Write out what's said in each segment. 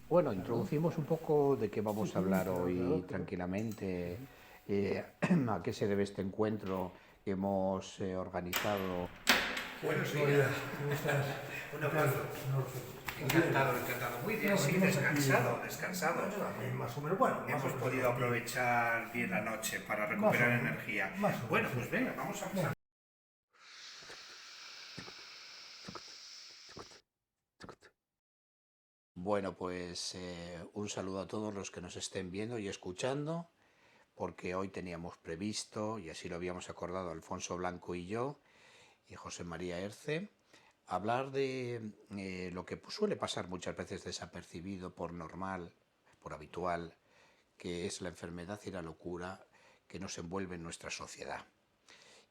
Bueno, Claro, introducimos un poco de qué sí, vamos a sí, hablar claro, hoy claro, claro. tranquilamente, a qué se debe este encuentro que hemos organizado. Buenos días, ¿cómo estás? Un ¿Qué tal, abrazo. Norfe? ¿Estás bien? Encantado, encantado. Muy bien, Bueno, sí, venimos aquí, descansado, descansados. bueno, también más o menos, bueno, más o Hemos menos podido tranquilo. aprovechar bien la noche para Más o recuperar menos, energía. más o Bueno, menos, sí. pues venga, vamos a empezar. Bueno, Bueno, pues un saludo a todos los que nos estén viendo y escuchando, porque hoy teníamos previsto, y así lo habíamos acordado Alfonso Blanco y yo, y José María Erce, hablar de lo que suele pasar muchas veces desapercibido por normal, por habitual, que es la enfermedad y la locura que nos envuelve en nuestra sociedad.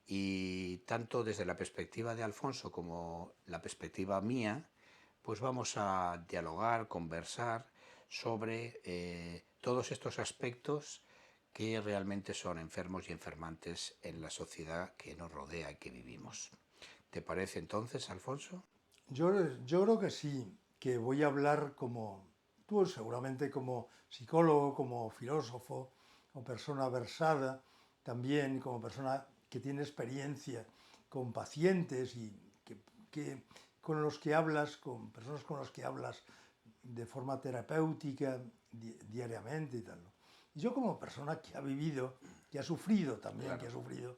Y tanto desde la perspectiva de Alfonso como la perspectiva mía, pues vamos a dialogar, conversar sobre todos estos aspectos que realmente son enfermos y enfermantes en la sociedad que nos rodea y que vivimos. ¿Te parece entonces, Alfonso? yo creo que sí, que voy a hablar como, tú seguramente como psicólogo, como filósofo, como persona versada, también como persona que tiene experiencia con pacientes y que con los que hablas, con personas con las que hablas de forma terapéutica diariamente y tal, ¿no? Y yo como persona que ha vivido, que ha sufrido también, que Claro. ha sufrido,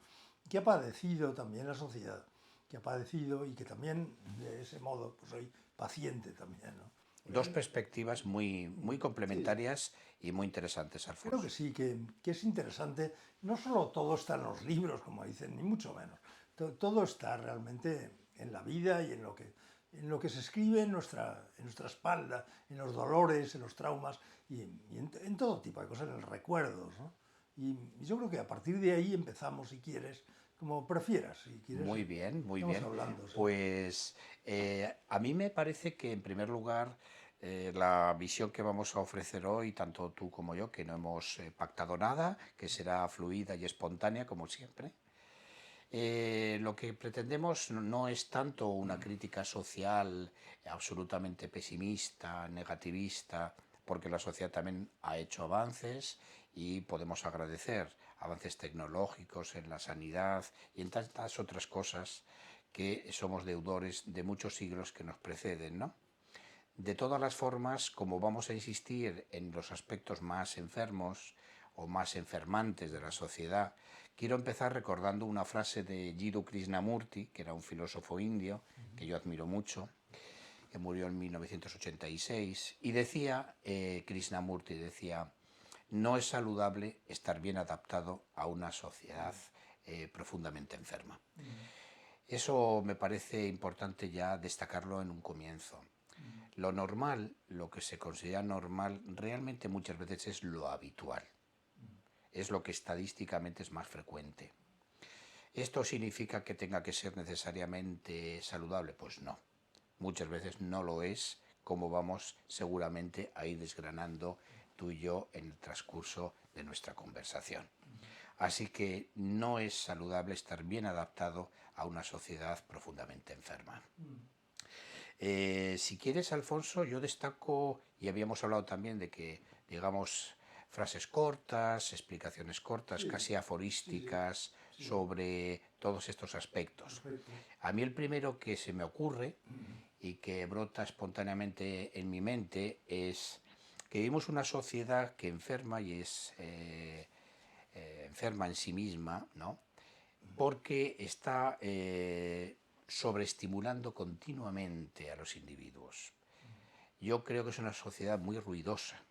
que ha padecido también la sociedad, que ha padecido y que también de ese modo pues soy paciente también, ¿no? Dos perspectivas muy Sí, complementarias y muy interesantes, creo que Alfonso. sí, que es interesante. No solo todo está en los libros, como dicen, ni mucho menos. Todo está realmente en la vida y en lo que se escribe en nuestra espalda, en los dolores, en los traumas en todo tipo de cosas, en los recuerdos, ¿no? Y yo creo que a partir de ahí empezamos, si quieres, como prefieras, si quieres, Muy bien, muy vamos bien. hablando, sí. Pues a mí me parece que en primer lugar la visión que vamos a ofrecer hoy, tanto tú como yo, que no hemos pactado nada, que será fluida y espontánea como siempre, lo que pretendemos no es tanto una crítica social absolutamente pesimista, negativista, porque la sociedad también ha hecho avances y podemos agradecer avances tecnológicos en la sanidad y en tantas otras cosas que somos deudores de muchos siglos que nos preceden, ¿no? De todas las formas, como vamos a insistir en los aspectos más enfermos o más enfermantes de la sociedad, quiero empezar recordando una frase de Jiddu Krishnamurti, que era un filósofo indio que yo admiro mucho, que murió en 1986, y decía, Krishnamurti decía, no es saludable estar bien adaptado a una sociedad profundamente enferma. Eso me parece importante ya destacarlo en un comienzo. Lo normal, lo que se considera normal, realmente muchas veces es lo habitual, es lo que estadísticamente es más frecuente. ¿Esto significa que tenga que ser necesariamente saludable? Pues no. Muchas veces no lo es, como vamos seguramente a ir desgranando tú y yo en el transcurso de nuestra conversación. Así que no es saludable estar bien adaptado a una sociedad profundamente enferma. Si quieres, Alfonso, yo destaco, y habíamos hablado también de que, digamos, frases cortas, explicaciones cortas, Sí, casi sí, sí, aforísticas sí, sobre todos estos aspectos. perfecto. A mí el primero que se me ocurre y que brota espontáneamente en mi mente es que vivimos una sociedad que enferma y es enferma en sí misma, ¿no? Porque está sobreestimulando continuamente a los individuos. Yo creo que es una sociedad muy ruidosa,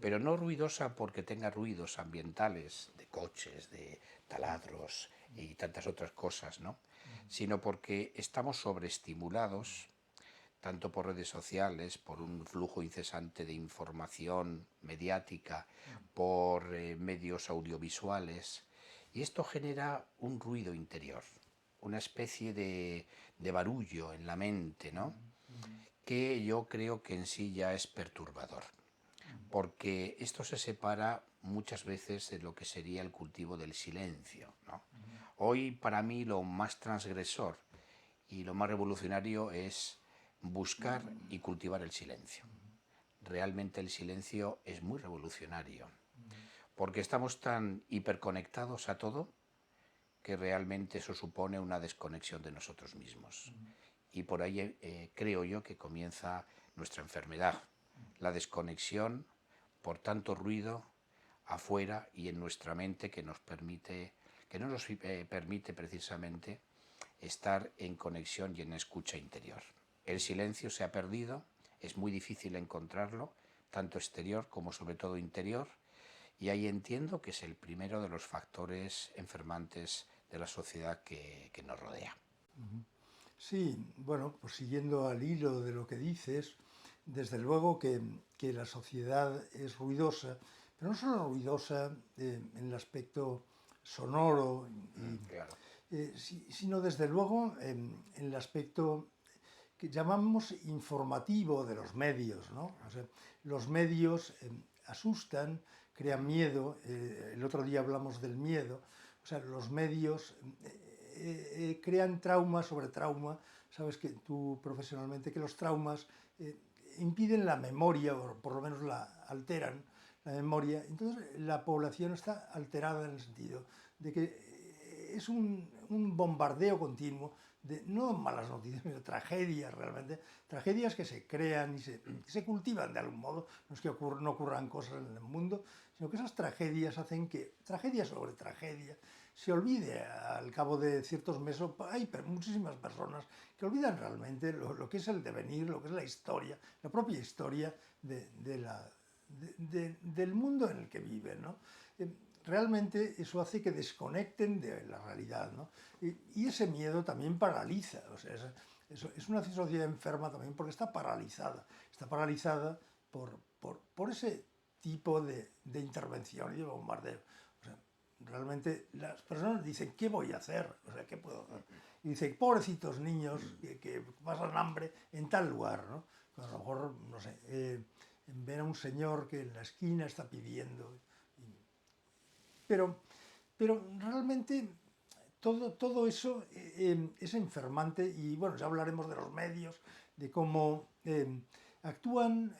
pero no ruidosa porque tenga ruidos ambientales de coches, de taladros y tantas otras cosas, ¿no? Sino porque estamos sobreestimulados tanto por redes sociales, por un flujo incesante de información mediática, por medios audiovisuales, y esto genera un ruido interior, una especie de barullo en la mente, ¿no? Que yo creo que en sí ya es perturbador, porque esto se separa muchas veces de lo que sería el cultivo del silencio, ¿no? Hoy para mí lo más transgresor y lo más revolucionario es buscar y cultivar el silencio. realmente el silencio es muy revolucionario, porque estamos tan hiperconectados a todo que realmente eso supone una desconexión de nosotros mismos. Y por ahí creo yo que comienza nuestra enfermedad, la desconexión por tanto ruido afuera y en nuestra mente que no nos permite precisamente estar en conexión y en escucha interior. El silencio se ha perdido, es muy difícil encontrarlo, tanto exterior como sobre todo interior, y ahí entiendo que es el primero de los factores enfermantes de la sociedad que nos rodea. Sí, bueno, pues siguiendo al hilo de lo que dices, desde luego que la sociedad es ruidosa, pero no solo ruidosa en el aspecto sonoro, Claro. sino desde luego en el aspecto que llamamos informativo de los medios, ¿no? O sea, los medios asustan, crean miedo, el otro día hablamos del miedo, o sea, los medios crean trauma sobre trauma, sabes que tú profesionalmente que los traumas impiden la memoria, o por lo menos la alteran, la memoria, entonces la población está alterada en el sentido de que es un bombardeo continuo de no malas noticias, sino tragedias realmente, tragedias que se crean y se cultivan de algún modo, no es que no ocurran cosas en el mundo, sino que esas tragedias hacen que, tragedia sobre tragedia, se olvide al cabo de ciertos meses. Hay muchísimas personas que olvidan realmente lo que es el devenir, lo que es la historia, la propia historia del mundo en el que viven, ¿no? Realmente eso hace que desconecten de la realidad, ¿no? Y ese miedo también paraliza, o sea, es una sociedad enferma también porque está paralizada por ese tipo de intervención y de bombardeo. O sea, realmente las personas dicen, ¿qué voy a hacer? O sea, ¿qué puedo hacer? Y dicen, pobrecitos niños que pasan hambre en tal lugar, ¿no? A lo mejor, no sé, ven a un señor que en la esquina está pidiendo. Pero, pero realmente todo eso es enfermante y bueno, ya hablaremos de los medios, de cómo actúan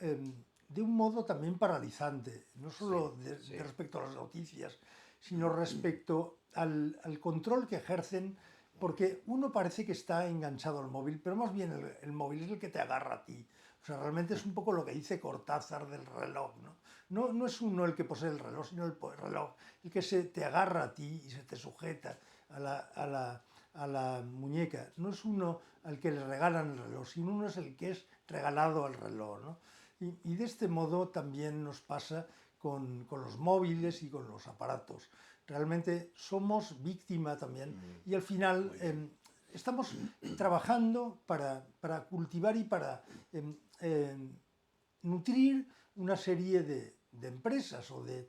de un modo también paralizante, no Sí, solo sí. respecto a las noticias, sino respecto al control que ejercen, porque uno parece que está enganchado al móvil, pero más bien el móvil es el que te agarra a ti. O sea, realmente es un poco lo que dice Cortázar del reloj, ¿no? No es uno el que posee el reloj, sino el reloj, el que se te agarra a ti y se te sujeta a la muñeca. No es uno al que le regalan el reloj, sino uno es el que es regalado al reloj, ¿no? Y de este modo también nos pasa con los móviles y con los aparatos. Realmente somos víctima también y al final estamos trabajando para cultivar y para nutrir una serie de empresas o de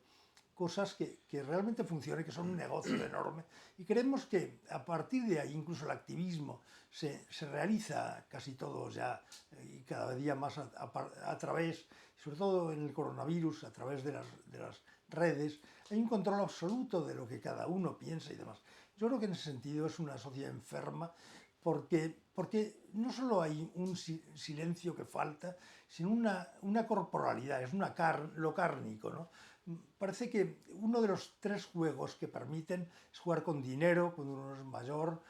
cosas que realmente funcionen, que son un negocio enorme. Y creemos que a partir de ahí incluso el activismo se realiza casi todo ya y cada día más a través, sobre todo en el coronavirus, a través de las redes. Hay un control absoluto de lo que cada uno piensa y demás. Yo creo que en ese sentido es una sociedad enferma porque no solo hay un silencio que falta, sino una corporalidad, es lo cárnico, ¿no? Parece que uno de los tres juegos que permiten es jugar con dinero cuando uno es mayor,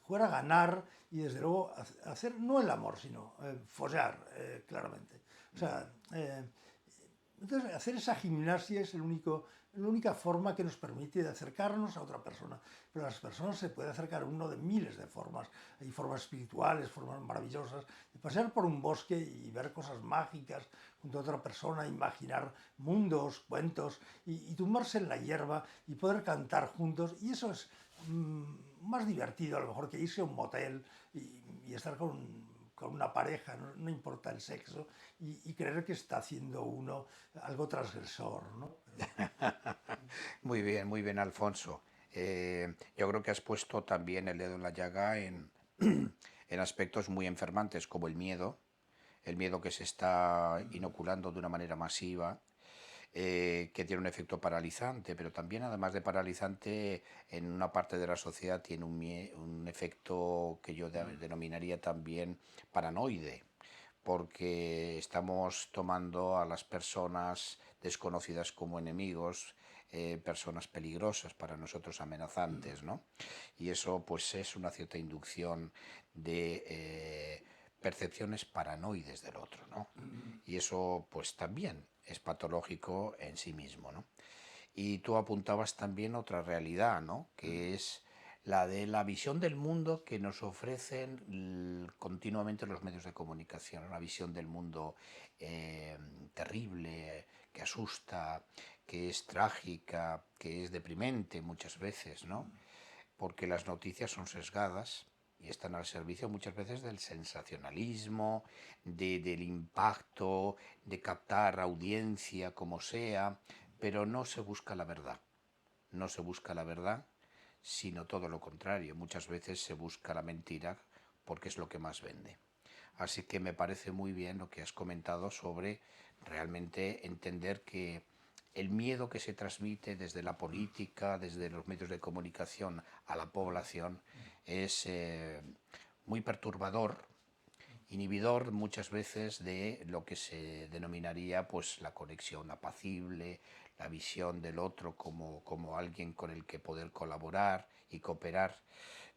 jugar a ganar y desde luego hacer no el amor, sino follar, claramente. O sea, entonces hacer esa gimnasia es la única forma que nos permite de acercarnos a otra persona. Pero las personas se puede acercar a uno de miles de formas. Hay formas espirituales, formas maravillosas, de pasear por un bosque y ver cosas mágicas junto a otra persona, imaginar mundos, cuentos y tumbarse en la hierba y poder cantar juntos. Y eso es más divertido a lo mejor que irse a un motel y estar con una pareja, no importa el sexo, y creer que está haciendo uno algo transgresor, ¿no? Muy bien, Alfonso. Yo creo que has puesto también el dedo en la llaga en aspectos muy enfermantes como el miedo que se está inoculando de una manera masiva, que tiene un efecto paralizante, pero también además de paralizante en una parte de la sociedad tiene un efecto que yo denominaría también paranoide, porque estamos tomando a las personas desconocidas como enemigos, personas peligrosas para nosotros, amenazantes, ¿no? Y eso pues es una cierta inducción de percepciones paranoides del otro, ¿no? Y eso pues también es patológico en sí mismo, ¿no? Y tú apuntabas también otra realidad, ¿no? Que es la de la visión del mundo que nos ofrecen continuamente los medios de comunicación, una visión del mundo terrible, que asusta, que es trágica, que es deprimente muchas veces, ¿no? Porque las noticias son sesgadas y están al servicio muchas veces del sensacionalismo, del impacto, de captar audiencia como sea, pero no se busca la verdad. No se busca la verdad, sino todo lo contrario. Muchas veces se busca la mentira porque es lo que más vende. Así que me parece muy bien lo que has comentado sobre realmente entender que el miedo que se transmite desde la política, desde los medios de comunicación a la población es muy perturbador, inhibidor muchas veces de lo que se denominaría pues la conexión apacible, la visión del otro como alguien con el que poder colaborar y cooperar.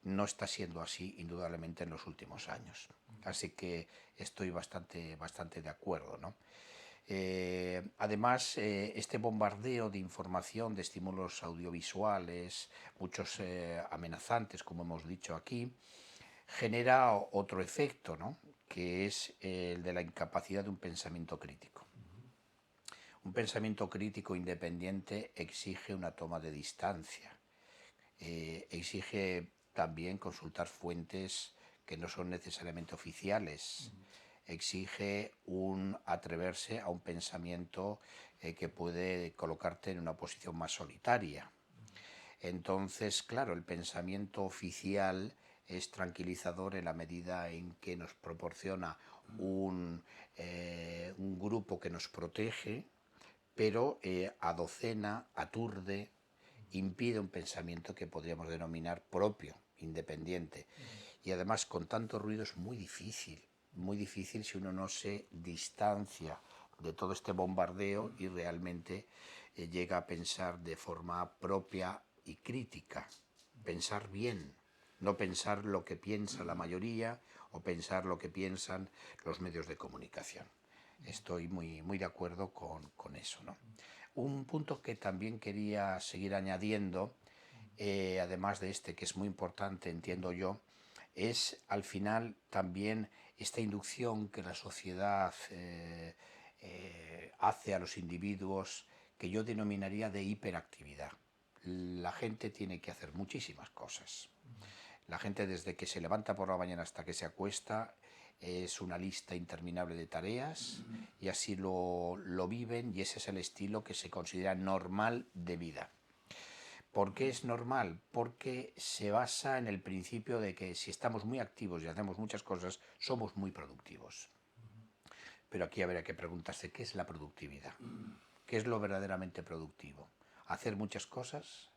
No está siendo así indudablemente en los últimos años. Así que estoy bastante de acuerdo, ¿no? Además, este bombardeo de información, de estímulos audiovisuales, muchos amenazantes, como hemos dicho aquí, genera otro efecto, ¿no? Que es el de la incapacidad de un pensamiento crítico. Un pensamiento crítico independiente exige una toma de distancia, exige también consultar fuentes que no son necesariamente oficiales, exige un atreverse a un pensamiento que puede colocarte en una posición más solitaria. Entonces, claro, el pensamiento oficial es tranquilizador en la medida en que nos proporciona un grupo que nos protege, pero adocena, aturde, impide un pensamiento que podríamos denominar propio, independiente. Y además con tanto ruido es muy difícil si uno no se distancia de todo este bombardeo y realmente llega a pensar de forma propia y crítica, pensar bien, no pensar lo que piensa la mayoría o pensar lo que piensan los medios de comunicación. Estoy muy de acuerdo con eso, ¿no? Un punto que también quería seguir añadiendo, además de este que es muy importante, entiendo yo, es al final también esta inducción que la sociedad hace a los individuos que yo denominaría de hiperactividad. La gente tiene que hacer muchísimas cosas. La gente desde que se levanta por la mañana hasta que se acuesta es una lista interminable de tareas y así lo viven y ese es el estilo que se considera normal de vida. ¿Por qué es normal? Porque se basa en el principio de que si estamos muy activos y hacemos muchas cosas, somos muy productivos. Pero aquí habría que preguntarse qué es la productividad. ¿Qué es lo verdaderamente productivo? ¿Hacer muchas cosas?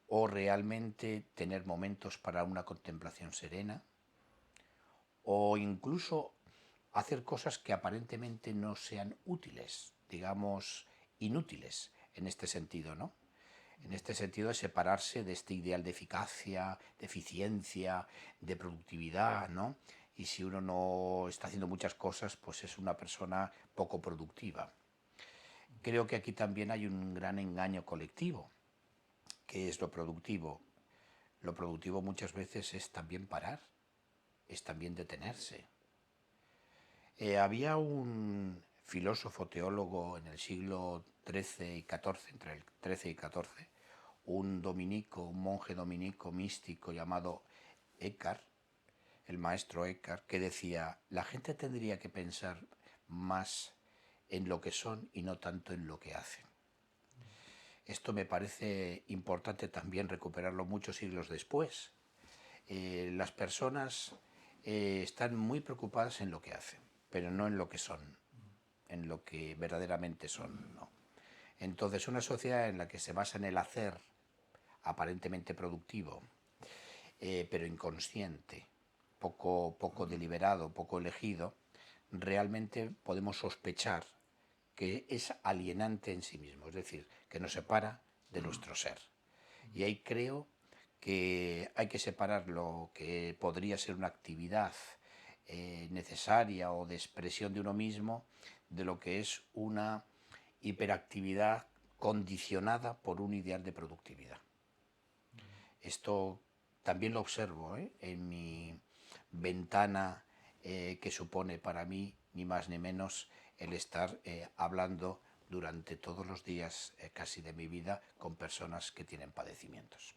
¿O realmente tener momentos para una contemplación serena? ¿O incluso hacer cosas que aparentemente no sean útiles, digamos, inútiles en este sentido, ¿no? En este sentido de separarse de este ideal de eficacia, de eficiencia, de productividad, ¿no? Y si uno no está haciendo muchas cosas, pues es una persona poco productiva. Creo que aquí también hay un gran engaño colectivo. ¿Qué es lo productivo? Lo productivo muchas veces es también parar, es también detenerse. Había un filósofo teólogo en el siglo XIII y XIV, entre el XIII y XIV, un dominico, un monje dominico místico llamado Eckhart, el maestro Eckhart, que decía, la gente tendría que pensar más en lo que son y no tanto en lo que hacen. Esto me parece importante también recuperarlo muchos siglos después. Las personas están muy preocupadas en lo que hacen, pero no en lo que son, en lo que verdaderamente son, ¿no? Entonces, una sociedad en la que se basa en el hacer aparentemente productivo, pero inconsciente, poco deliberado, poco elegido, realmente podemos sospechar que es alienante en sí mismo, es decir, que nos separa de nuestro ser. Y ahí creo que hay que separar lo que podría ser una actividad necesaria o de expresión de uno mismo de lo que es una hiperactividad condicionada por un ideal de productividad. Esto también lo observo en mi ventana que supone para mí ni más ni menos el estar hablando durante todos los días casi de mi vida con personas que tienen padecimientos.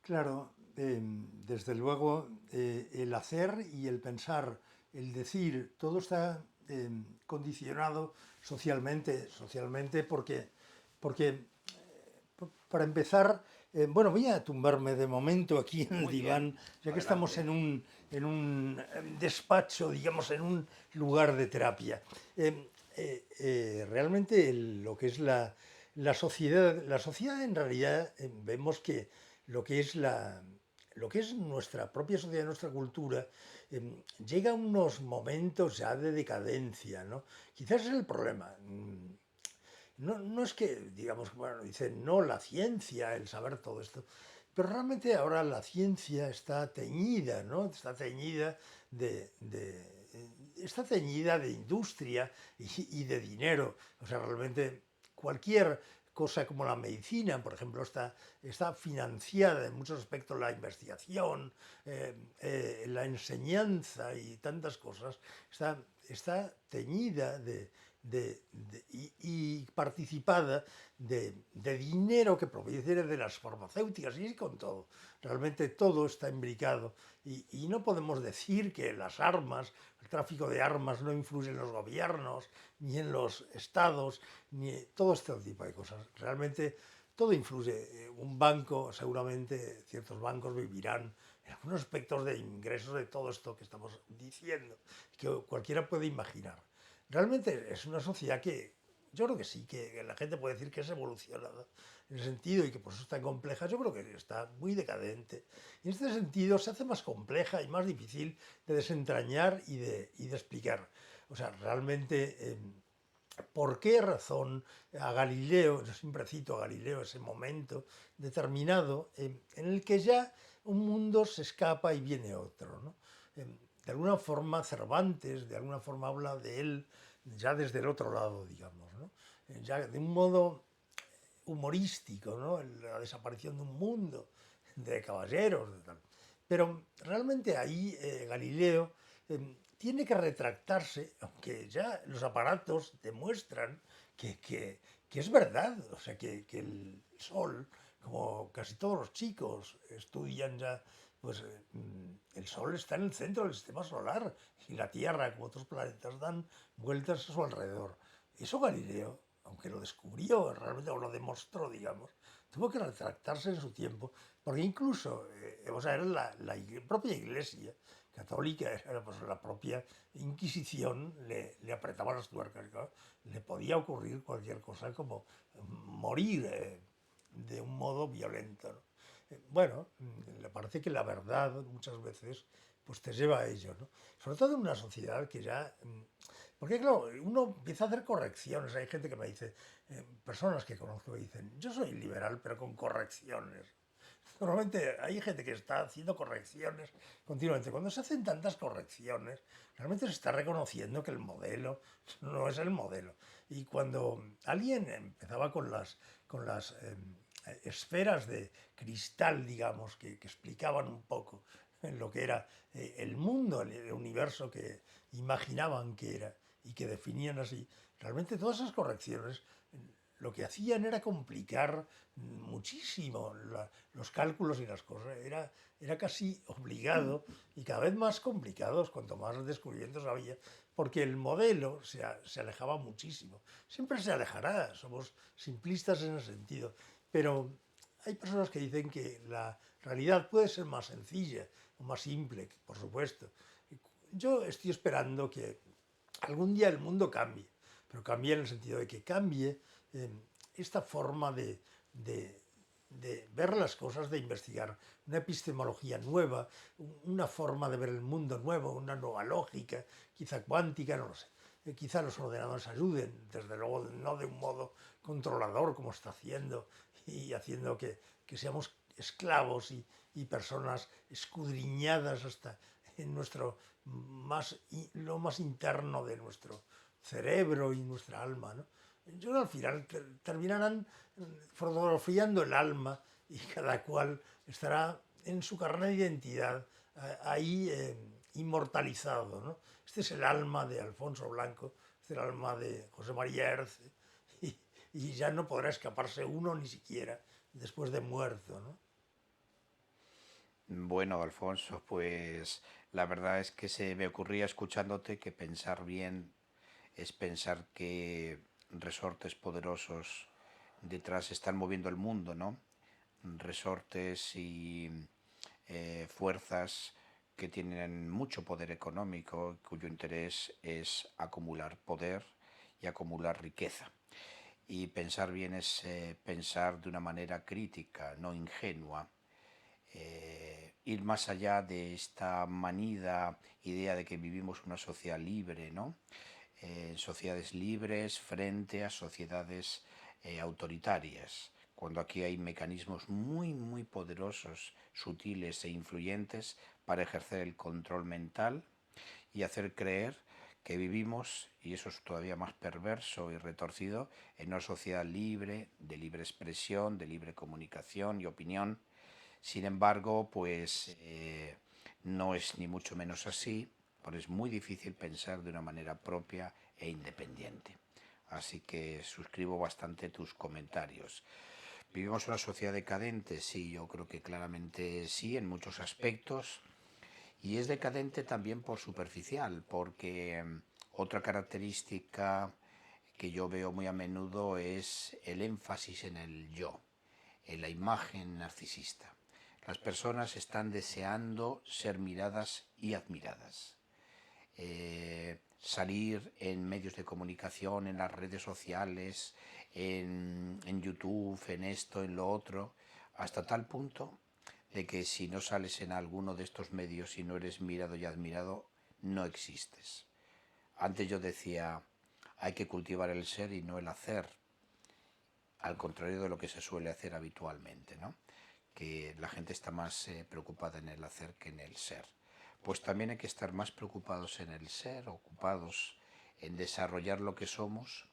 Claro, desde luego el hacer y el pensar, el decir, todo está condicionado socialmente porque para empezar, bueno, voy a tumbarme de momento aquí en el Muy bien, diván, ya que estamos adelante. en un despacho, digamos, en un lugar de terapia. Realmente lo que es la sociedad en realidad vemos que lo que es lo que es nuestra propia sociedad, nuestra cultura, llega a unos momentos ya de decadencia, ¿no? Quizás es el problema. No es que, digamos, bueno, dicen, no, la ciencia, el saber todo esto, pero realmente ahora la ciencia está teñida, ¿no? Está teñida de industria y de dinero. O sea, realmente cualquier cosa como la medicina, por ejemplo, está financiada en muchos aspectos la investigación, la enseñanza y tantas cosas, está teñida y participada de dinero que proviene de las farmacéuticas y con todo. Realmente todo está imbricado y no podemos decir que las armas, el tráfico de armas no influye en los gobiernos, ni en los estados, ni todo este tipo de cosas. Realmente todo influye. Un banco, seguramente ciertos bancos vivirán en algunos aspectos de ingresos de todo esto que estamos diciendo, que cualquiera puede imaginar. Realmente es una sociedad que yo creo que sí, que la gente puede decir que es evolucionada en el sentido y que por eso está compleja. Yo creo que está muy decadente. Y en este sentido se hace más compleja y más difícil de desentrañar y de explicar. O sea, realmente, ¿por qué razón a Galileo, yo siempre cito a Galileo, ese momento determinado en el que ya un mundo se escapa y viene otro, ¿no? De alguna forma Cervantes, de alguna forma habla de él ya desde el otro lado, digamos, ¿no? Ya de un modo humorístico, ¿no? La desaparición de un mundo, de caballeros, de tal. Pero realmente ahí Galileo tiene que retractarse, aunque ya los aparatos demuestran que es verdad, o sea, que el Sol, como casi todos los chicos estudian ya, pues el Sol está en el centro del sistema solar y la Tierra, como otros planetas, dan vueltas a su alrededor. Eso Galileo, aunque lo descubrió, realmente o lo demostró, digamos, tuvo que retractarse en su tiempo, porque incluso, o sea, era propia Iglesia católica, era pues, la propia Inquisición, le apretaba las tuercas, ¿no? Le podía ocurrir cualquier cosa como morir de un modo violento, ¿no? Bueno, le parece que la verdad muchas veces pues te lleva a ello, ¿no? Sobre todo en una sociedad que ya porque claro, uno empieza a hacer correcciones. Hay gente que me dice, personas que conozco que dicen, yo soy liberal pero con correcciones. Normalmente hay gente que está haciendo correcciones continuamente. Cuando se hacen tantas correcciones, realmente se está reconociendo que el modelo no es el modelo. Y cuando alguien empezaba con las esferas de cristal, digamos, que explicaban un poco lo que era el mundo, el universo que imaginaban que era y que definían así, realmente todas esas correcciones lo que hacían era complicar muchísimo los cálculos y las cosas. Era casi obligado y cada vez más complicados cuanto más descubrimientos había, porque el modelo se alejaba muchísimo. Siempre se alejará, somos simplistas en ese sentido, pero hay personas que dicen que la realidad puede ser más sencilla o más simple, por supuesto. Yo estoy esperando que algún día el mundo cambie, pero cambie en el sentido de que cambie esta forma de de ver las cosas, de investigar una epistemología nueva, una forma de ver el mundo nuevo, una nueva lógica, quizá cuántica, no lo sé. Quizá los ordenadores ayuden, desde luego no de un modo controlador como está haciendo y haciendo que seamos esclavos y personas escudriñadas hasta en lo más interno de nuestro cerebro y nuestra alma, ¿no? Yo al final terminarán fotografiando el alma y cada cual estará en su carne de identidad ahí inmortalizado, ¿no? Este es el alma de Alfonso Blanco, este es el alma de José María Herce y ya no podrá escaparse uno ni siquiera después de muerto, ¿no? Bueno, Alfonso, pues la verdad es que se me ocurría escuchándote que pensar bien es pensar que resortes poderosos detrás están moviendo el mundo, ¿no? Resortes y fuerzas que tienen mucho poder económico, cuyo interés es acumular poder y acumular riqueza. Y pensar bien es pensar de una manera crítica, no ingenua, ir más allá de esta manida idea de que vivimos una sociedad libre, ¿no? Sociedades libres frente a sociedades autoritarias, cuando aquí hay mecanismos muy poderosos, sutiles e influyentes para ejercer el control mental y hacer creer que vivimos, y eso es todavía más perverso y retorcido, en una sociedad libre, de libre expresión, de libre comunicación y opinión. Sin embargo, pues no es ni mucho menos así, porque es muy difícil pensar de una manera propia e independiente. Así que suscribo bastante tus comentarios. ¿Vivimos una sociedad decadente? Sí, yo creo que claramente sí, en muchos aspectos. Y es decadente también por superficial, porque otra característica que yo veo muy a menudo es el énfasis en el yo, en la imagen narcisista. Las personas están deseando ser miradas y admiradas. Salir en medios de comunicación, en las redes sociales, en YouTube, en esto, en lo otro, hasta tal punto de que si no sales en alguno de estos medios y no eres mirado y admirado, no existes. Antes yo decía, hay que cultivar el ser y no el hacer, al contrario de lo que se suele hacer habitualmente, ¿no? Que la gente está más preocupada en el hacer que en el ser. Pues también hay que estar más preocupados en el ser, ocupados en desarrollar lo que somos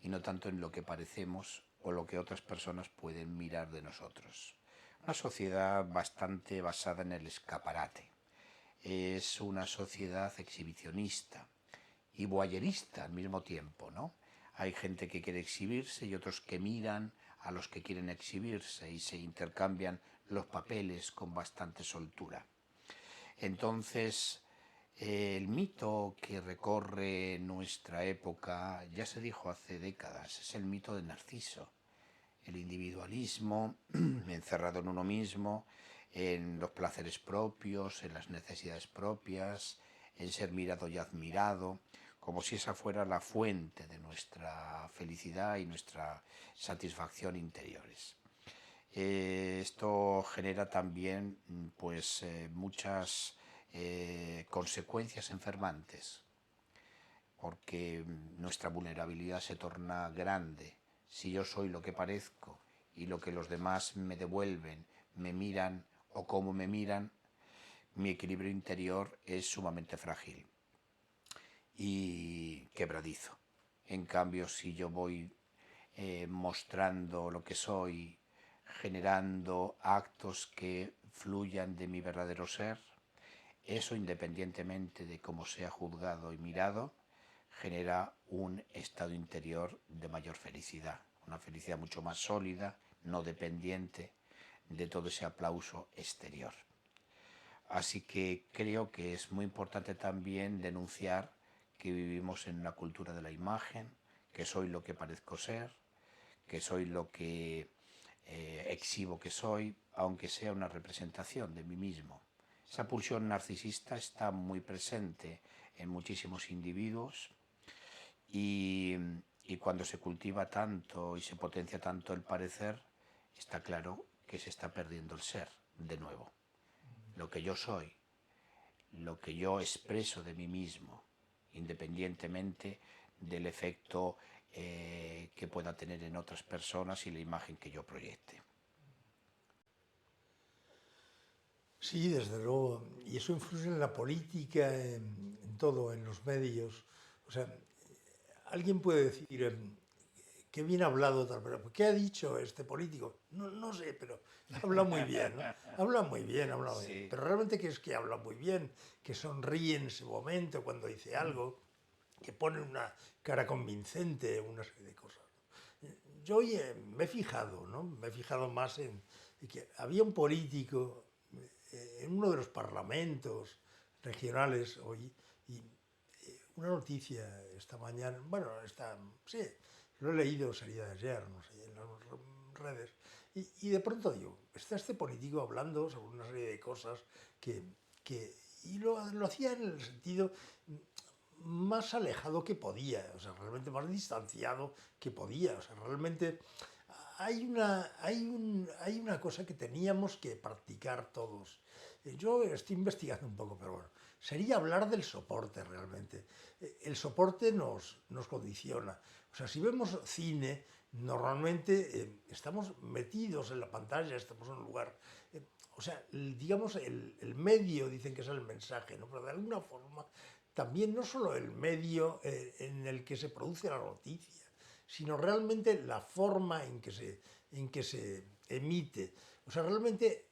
y no tanto en lo que parecemos o lo que otras personas pueden mirar de nosotros. Una sociedad bastante basada en el escaparate. Es una sociedad exhibicionista y voyerista al mismo tiempo, ¿no? Hay gente que quiere exhibirse y otros que miran a los que quieren exhibirse y se intercambian los papeles con bastante soltura. Entonces, el mito que recorre nuestra época, ya se dijo hace décadas, es el mito de Narciso. El individualismo encerrado en uno mismo, en los placeres propios, en las necesidades propias, en ser mirado y admirado, como si esa fuera la fuente de nuestra felicidad y nuestra satisfacción interiores. Esto genera también pues muchas consecuencias enfermantes, porque nuestra vulnerabilidad se torna grande. Si yo soy lo que parezco y lo que los demás me devuelven, me miran o cómo me miran, mi equilibrio interior es sumamente frágil y quebradizo. En cambio, si yo voy mostrando lo que soy, generando actos que fluyan de mi verdadero ser, eso, independientemente de cómo sea juzgado y mirado, genera un estado interior de mayor felicidad, una felicidad mucho más sólida, no dependiente de todo ese aplauso exterior. Así que creo que es muy importante también denunciar que vivimos en una cultura de la imagen, que soy lo que parezco ser, que soy lo que exhibo que soy, aunque sea una representación de mí mismo. Esa pulsión narcisista está muy presente en muchísimos individuos y cuando se cultiva tanto y se potencia tanto el parecer, está claro que se está perdiendo el ser, de nuevo. Lo que yo soy, lo que yo expreso de mí mismo, independientemente del efecto que pueda tener en otras personas y la imagen que yo proyecte. Sí, desde luego. Y eso influye en la política, en todo, en los medios. O sea, alguien puede decir, qué bien hablado, tal, pero ¿qué ha dicho este político? No, no sé, pero habla muy bien, ¿no? Habla muy bien, habla muy bien. Sí. Pero realmente que es que habla muy bien, que sonríe en ese momento cuando dice algo, que pone una cara convincente, una serie de cosas. Yo hoy me he fijado, ¿no? Me he fijado más en que había un político en uno de los parlamentos regionales hoy, y una noticia esta mañana, bueno, sí, lo he leído, sería de ayer, no sé, en las redes, y de pronto digo, está este político hablando sobre una serie de cosas y lo hacía en el sentido más alejado que podía, o sea, realmente más distanciado que podía, o sea, realmente hay una cosa que teníamos que practicar todos. Yo estoy investigando un poco, pero bueno, sería hablar del soporte realmente. El soporte nos condiciona. O sea, si vemos cine, normalmente estamos metidos en la pantalla, estamos en un lugar... o sea, digamos, el medio dicen que es el mensaje, ¿no? Pero de alguna forma también no solo el medio en el que se produce la noticia, sino realmente la forma en que se emite. O sea, realmente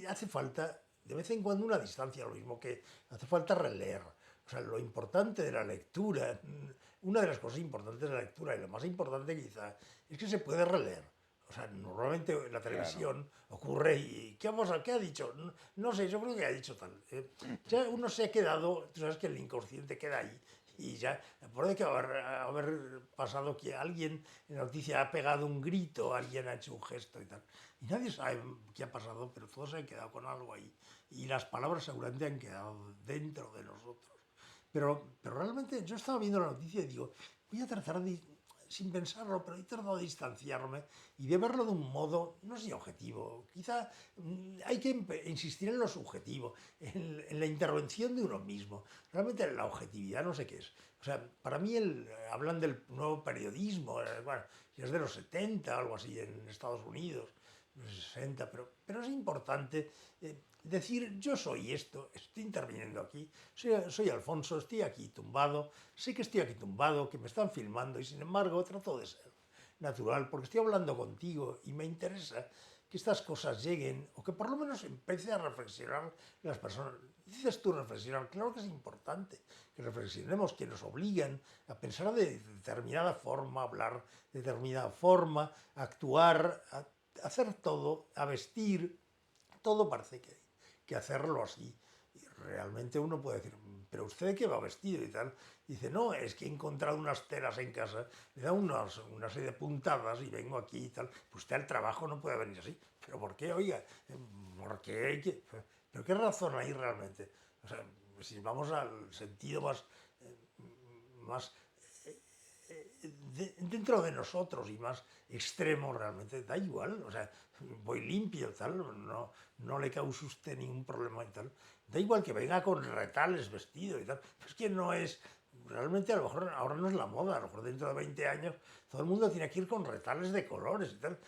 hace falta de vez en cuando una distancia, lo mismo que hace falta releer. O sea, lo importante de la lectura, una de las cosas importantes de la lectura, y lo más importante quizá, es que se puede releer. O sea, normalmente en la Claro. televisión ocurre y ¿qué ha dicho? No, no sé, yo creo que ha dicho tal. Ya uno se ha quedado, tú sabes que el inconsciente queda ahí y ya, puede que haber pasado que alguien en la noticia ha pegado un grito, alguien ha hecho un gesto y tal. Y nadie sabe qué ha pasado, pero todos se han quedado con algo ahí. Y las palabras seguramente han quedado dentro de nosotros. Pero realmente yo estaba viendo la noticia y digo, voy a tratar de, sin pensarlo, pero he tratado de distanciarme y de verlo de un modo, no sé, objetivo. Quizá hay que insistir en lo subjetivo, en la intervención de uno mismo. Realmente la objetividad no sé qué es. O sea, para mí hablan del nuevo periodismo, bueno, es de los 70, algo así, en Estados Unidos, los 60, pero es importante decir, yo soy esto, estoy interviniendo aquí, soy Alfonso, estoy aquí tumbado, sé que estoy aquí tumbado, que me están filmando y sin embargo trato de ser natural porque estoy hablando contigo y me interesa que estas cosas lleguen o que por lo menos empiece a reflexionar las personas. Dices tú reflexionar, claro que es importante que reflexionemos, que nos obligan a pensar de determinada forma, a hablar de determinada forma, a actuar, a hacer todo, a vestir, todo parece que hacerlo así. Y realmente uno puede decir, pero usted qué va vestido y tal. Dice, no, es que he encontrado unas telas en casa, le da una serie de puntadas y vengo aquí y tal. Pues usted al trabajo no puede venir así. ¿Pero por qué, oiga? ¿Por qué hay que...? ¿Pero qué razón hay realmente? O sea, si vamos al sentido más dentro de nosotros y más extremo realmente, da igual, o sea, voy limpio, tal, no le causa usted ningún problema y tal, da igual que venga con retales vestido y tal, pues que no es, realmente a lo mejor ahora no es la moda, a lo mejor dentro de 20 años todo el mundo tiene que ir con retales de colores y tal,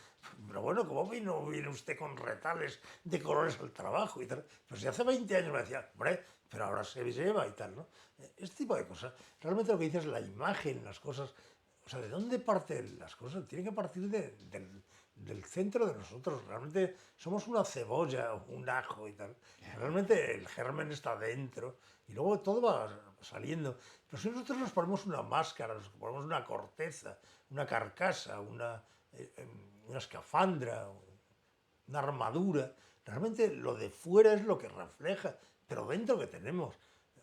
pero bueno, ¿cómo no viene usted con retales de colores al trabajo y tal? Pues si hace 20 años me decía, hombre, pero ahora se lleva y tal, ¿no? Este tipo de cosas. Realmente lo que dices es la imagen, las cosas. O sea, ¿de dónde parten las cosas? Tienen que partir del centro de nosotros. Realmente somos una cebolla, un ajo y tal. Realmente el germen está dentro y luego todo va saliendo. Pero si nosotros nos ponemos una máscara, nos ponemos una corteza, una carcasa, una escafandra, una armadura, realmente lo de fuera es lo que refleja, pero dentro que tenemos.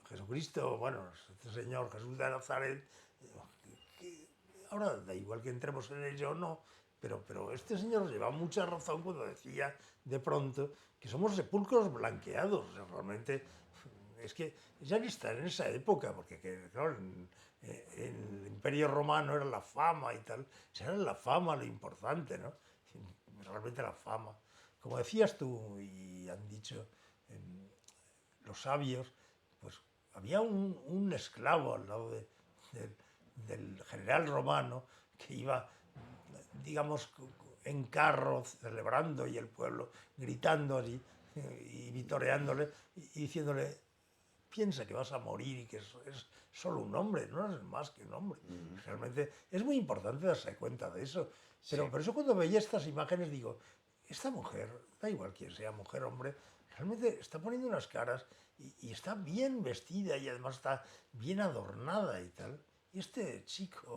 Jesucristo, bueno, este Señor Jesús de Nazaret, ahora da igual que entremos en ello o no, pero este señor lleva mucha razón cuando decía de pronto que somos sepulcros blanqueados. O sea, realmente es que ya ni está en esa época, porque claro, en el Imperio Romano era la fama y tal, era la fama lo importante, ¿no? Realmente la fama. como decías tú y han dicho los sabios, pues había un esclavo al lado del, del general romano que iba, digamos, en carro celebrando y el pueblo gritando así y vitoreándole y diciéndole, piensa que vas a morir y que es solo un hombre, no es más que un hombre. Realmente es muy importante darse cuenta de eso. Sí. Pero por eso cuando veía estas imágenes digo, esta mujer, da igual quién sea, mujer, hombre, realmente está poniendo unas caras y está bien vestida y además está bien adornada y tal. Y este chico,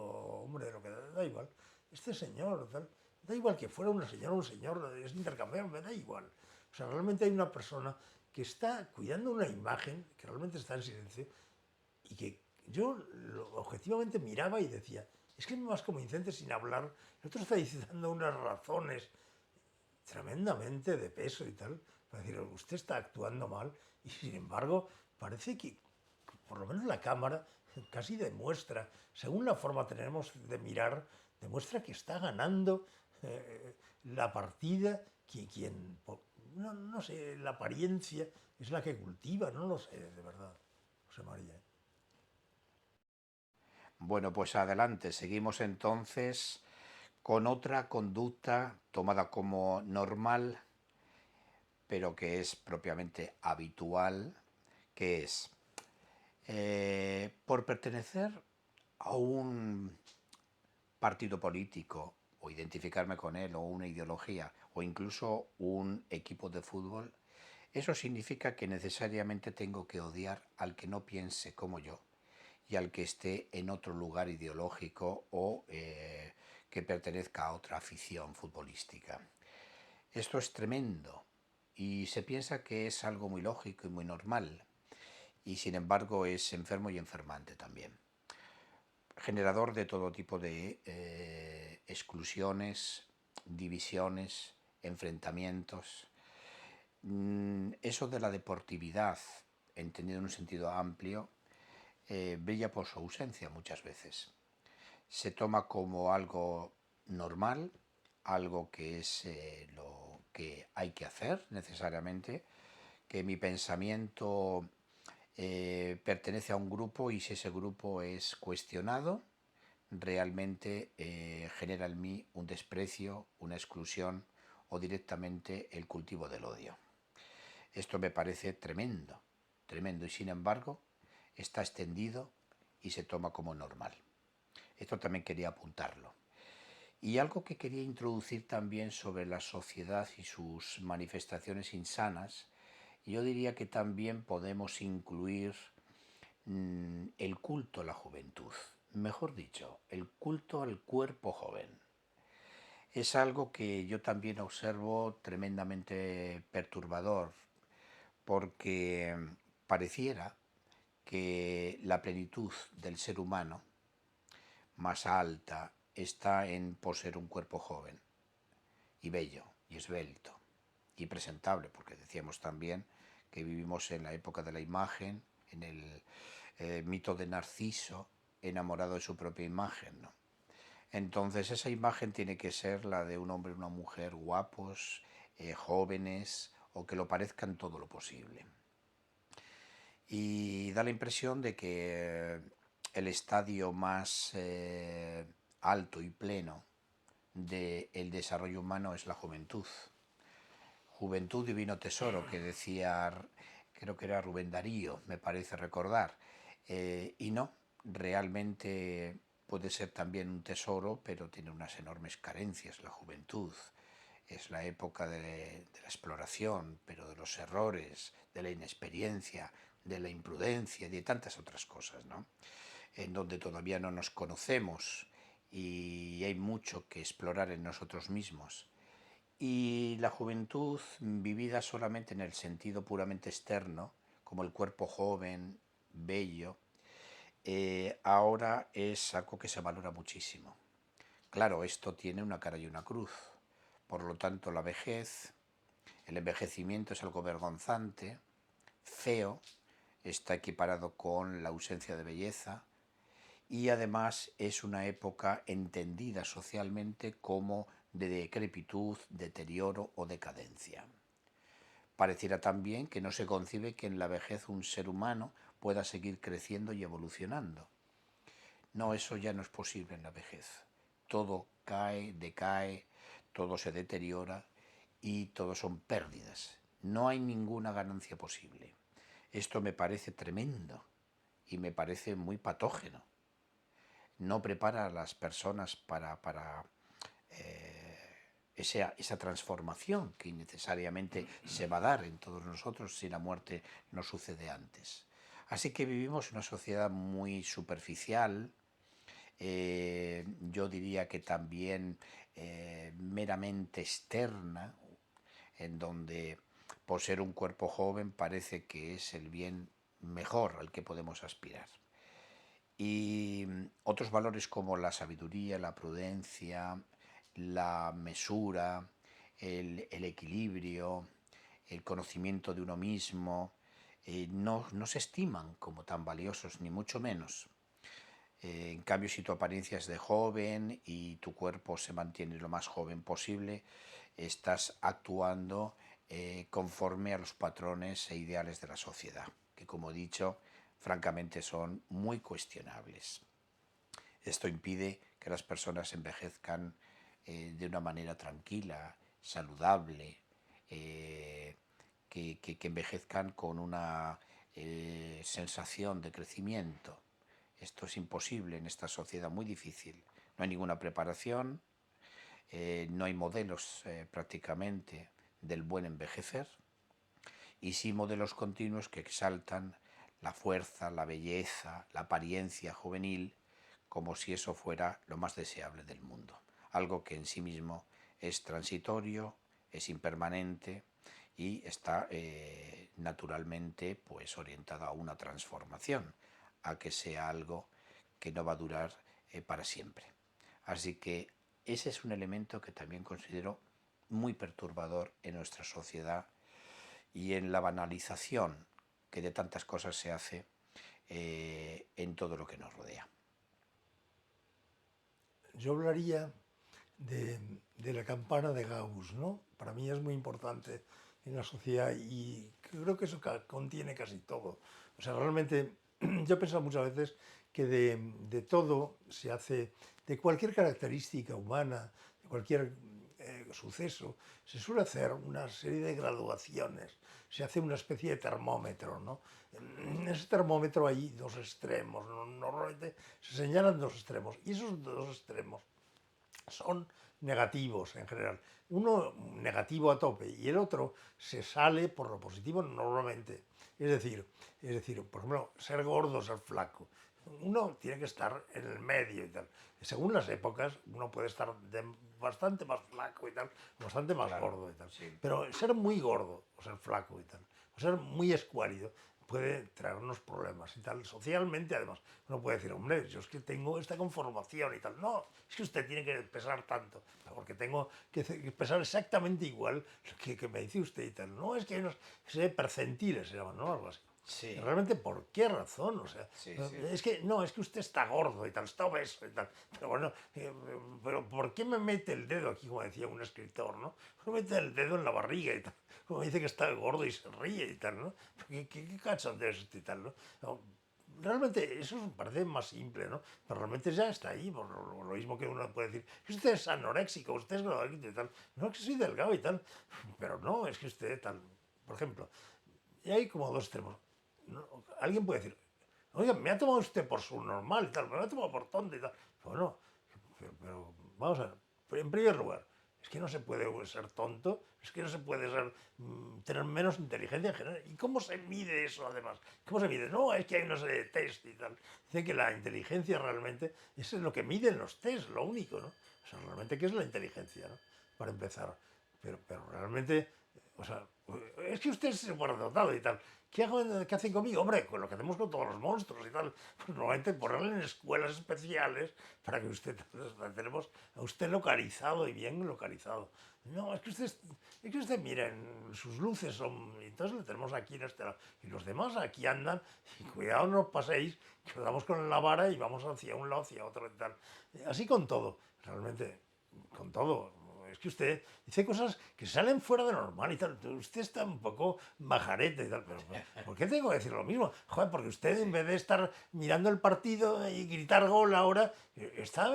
hombre, lo que da igual, este señor, tal, da igual que fuera una señora o un señor, es intercambiable, me da igual. O sea, realmente hay una persona que está cuidando una imagen, que realmente está en silencio, y que yo objetivamente miraba y decía, es que es más convincente sin hablar. El otro está diciendo unas razones tremendamente de peso y tal, para decir, usted está actuando mal, y sin embargo, parece que, por lo menos la cámara, casi demuestra, según la forma que tenemos de mirar, demuestra que está ganando la partida quien no sé, la apariencia es la que cultiva, no lo sé, de verdad, José María. Bueno, pues adelante, seguimos entonces con otra conducta tomada como normal, pero que es propiamente habitual, que es por pertenecer a un partido político o identificarme con él o una ideología o incluso un equipo de fútbol, eso significa que necesariamente tengo que odiar al que no piense como yo y al que esté en otro lugar ideológico o que pertenezca a otra afición futbolística. Esto es tremendo y se piensa que es algo muy lógico y muy normal y sin embargo es enfermo y enfermante también. Generador de todo tipo de exclusiones, divisiones, enfrentamientos. Eso de la deportividad, entendido en un sentido amplio, brilla por su ausencia muchas veces. Se toma como algo normal, algo que es lo que hay que hacer necesariamente, que mi pensamiento pertenece a un grupo y si ese grupo es cuestionado, realmente genera en mí un desprecio, una exclusión o directamente el cultivo del odio. Esto me parece tremendo, tremendo y sin embargo está extendido y se toma como normal. Esto también quería apuntarlo. Y algo que quería introducir también sobre la sociedad y sus manifestaciones insanas, yo diría que también podemos incluir el culto a la juventud, mejor dicho, el culto al cuerpo joven. Es algo que yo también observo tremendamente perturbador, porque pareciera que la plenitud del ser humano más alta está en poseer un cuerpo joven y bello y esbelto y presentable, porque decíamos también que vivimos en la época de la imagen, en el mito de Narciso, enamorado de su propia imagen, ¿no? Entonces esa imagen tiene que ser la de un hombre y una mujer guapos, jóvenes o que lo parezcan todo lo posible. Y da la impresión de que el estadio más alto y pleno del desarrollo humano es la juventud. Juventud divino tesoro, que decía, creo que era Rubén Darío, me parece recordar. Y no, realmente puede ser también un tesoro, pero tiene unas enormes carencias la juventud. Es la época de la exploración, pero de los errores, de la inexperiencia, de la imprudencia y de tantas otras cosas, ¿no? En donde todavía no nos conocemos y hay mucho que explorar en nosotros mismos. Y la juventud, vivida solamente en el sentido puramente externo, como el cuerpo joven, bello, ahora es algo que se valora muchísimo. Claro, esto tiene una cara y una cruz. Por lo tanto, la vejez, el envejecimiento es algo vergonzante, feo, está equiparado con la ausencia de belleza y además es una época entendida socialmente como de decrepitud, deterioro o decadencia. Pareciera también que no se concibe que en la vejez un ser humano pueda seguir creciendo y evolucionando. No, eso ya no es posible en la vejez. Todo cae, decae, todo se deteriora y todo son pérdidas. No hay ninguna ganancia posible. Esto me parece tremendo y me parece muy patógeno. No prepara a las personas para esa transformación que necesariamente se va a dar en todos nosotros si la muerte no sucede antes. Así que vivimos una sociedad muy superficial, yo diría que también meramente externa, en donde poseer un cuerpo joven parece que es el bien mejor al que podemos aspirar. Y otros valores como la sabiduría, la prudencia, la mesura, el equilibrio, el conocimiento de uno mismo, no se estiman como tan valiosos, ni mucho menos. En cambio, si tu apariencia es de joven y tu cuerpo se mantiene lo más joven posible, estás actuando conforme a los patrones e ideales de la sociedad, que como he dicho, francamente son muy cuestionables. Esto impide que las personas envejezcan de una manera tranquila, saludable, que envejezcan con una sensación de crecimiento. Esto es imposible en esta sociedad muy difícil. No hay ninguna preparación, no hay modelos prácticamente del buen envejecer y sí modelos continuos que exaltan la fuerza, la belleza, la apariencia juvenil como si eso fuera lo más deseable del mundo. Algo que en sí mismo es transitorio, es impermanente y está naturalmente pues orientado a una transformación, a que sea algo que no va a durar para siempre. Así que ese es un elemento que también considero muy perturbador en nuestra sociedad y en la banalización que de tantas cosas se hace en todo lo que nos rodea. Yo hablaría de la campana de Gauss, ¿no? Para mí es muy importante en la sociedad y creo que eso contiene casi todo. O sea, realmente yo he pensado muchas veces que de todo se hace, de cualquier característica humana, de cualquier suceso, se suele hacer una serie de graduaciones, se hace una especie de termómetro, ¿no? En ese termómetro hay dos extremos, ¿no? Normalmente se señalan dos extremos y esos dos extremos son negativos en general. Uno negativo a tope y el otro se sale por lo positivo normalmente. Es decir, por ejemplo, ser gordo, ser flaco. Uno tiene que estar en el medio y tal. Según las épocas, uno puede estar bastante más flaco y tal, bastante más Claro, gordo y tal. sí. Pero ser muy gordo o ser flaco y tal, o ser muy escuálido, puede traernos problemas y tal, socialmente además. Uno puede decir, hombre, yo es que tengo esta conformación y tal. No, es que usted tiene que pesar tanto, porque tengo que pesar exactamente igual que me dice usted y tal. No, es que hay unos percentiles, se llaman, ¿no? Algo así. Y Sí, realmente, ¿por qué razón? O sea, sí, sí. es que no, es que usted está gordo y tal, está obeso y tal. Pero bueno, pero ¿por qué me mete el dedo aquí, como decía un escritor, ¿no? Me mete el dedo en la barriga y tal. Como dice que está gordo y se ríe y tal, ¿no? ¿Qué cachondeo es este y tal, ¿no? No, realmente eso parece más simple, ¿no? Pero realmente ya está ahí, por lo mismo que uno puede decir, usted es anoréxico, usted es drogadicto y tal. No, es que soy delgado y tal. Pero no, es que usted tal. Por ejemplo, y hay como dos extremos. Alguien puede decir, oiga, me ha tomado usted por su normal y tal, me ha tomado por tonto y tal. Bueno, pero vamos a ver, en primer lugar, es que no se puede ser tonto, es que no se puede tener menos inteligencia en general. ¿Y cómo se mide eso además? ¿Cómo se mide? No, es que hay una serie de test y tal. Dicen que la inteligencia realmente, eso es lo que miden los test, lo único, ¿no? O sea, realmente, ¿qué es la inteligencia, ¿no? Para empezar. Pero realmente, o sea, es que usted es superdotado y tal. ¿Qué hacen conmigo? Hombre, con lo que hacemos con todos los monstruos y tal. Pues normalmente ponerle en escuelas especiales para que usted, tenemos a usted localizado y bien localizado. No, es que usted, miren, sus luces son, y entonces le tenemos aquí en este lado. Y los demás aquí andan, y cuidado no os paséis, que os damos con la vara y vamos hacia un lado, hacia otro y tal. Así con todo, realmente, con todo. es que usted dice cosas que salen fuera de normal y tal. Usted está un poco majarete y tal, pero ¿por qué tengo que decir lo mismo? Joder, porque usted en vez de estar mirando el partido y gritar gol ahora, está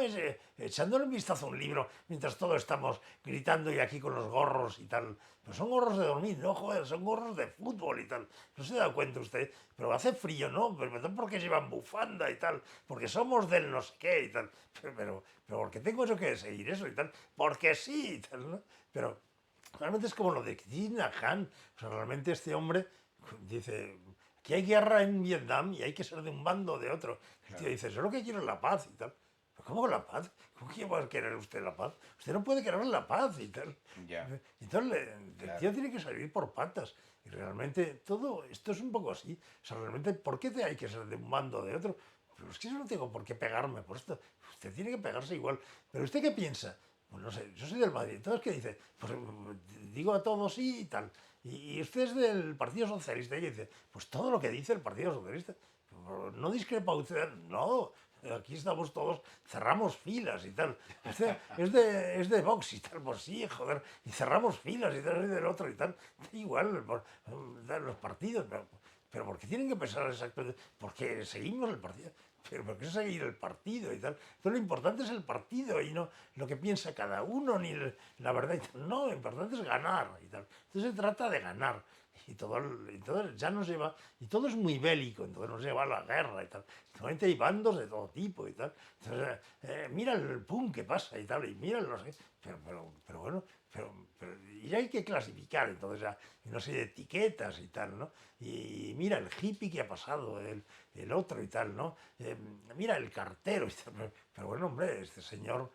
echándole un vistazo a un libro mientras todos estamos gritando y aquí con los gorros y tal. Pues son gorros de dormir, no, joder, son gorros de fútbol y tal. No se da cuenta usted, pero hace frío, ¿no? Pero ¿por qué llevan bufanda y tal? Porque somos del no sé qué y tal. Pero ¿por qué tengo eso que seguir eso y tal? Porque sí y tal, ¿no? Pero realmente es como lo de Tina Han. O sea, realmente este hombre dice que hay guerra en Vietnam y hay que ser de un bando o de otro. El tío dice, yo lo que quiero es la paz y tal. ¿Pero cómo la paz? ¿Cómo que va a querer usted la paz? Usted no puede querer la paz y tal. Ya, Entonces el claro. tío tiene que salir por patas. Y realmente todo esto es un poco así. O sea, realmente, ¿por qué hay que ser de un bando o de otro? Pero es que yo no tengo por qué pegarme por esto. Usted tiene que pegarse igual. ¿Pero usted qué piensa? Pues no sé, yo soy del Madrid. Entonces, ¿qué dice? Pues digo a todos sí y tal. Y usted es del Partido Socialista. Y dice, pues todo lo que dice el Partido Socialista. No discrepa usted. No, aquí estamos todos, cerramos filas y tal. Es de Vox y tal, pues sí, joder. Y cerramos filas y tal, y del otro y tal. Da igual, los partidos. Pero ¿por qué tienen que pensar exactamente? Porque seguimos el partido. Pero ¿por qué seguir el partido y tal? Entonces lo importante es el partido y no lo que piensa cada uno, ni la verdad y tal. No, lo importante es ganar y tal. Entonces se trata de ganar. Y todo, entonces ya nos lleva, y todo es muy bélico, entonces nos lleva a la guerra y tal. Normalmente hay bandos de todo tipo y tal. Entonces, mira el pum que pasa y tal, y mira no sé. Pero bueno, y hay que clasificar, entonces ya una serie de etiquetas y tal, ¿no? Y mira el hippie que ha pasado, el otro y tal, ¿no? Mira el cartero y tal. Pero bueno, hombre, este señor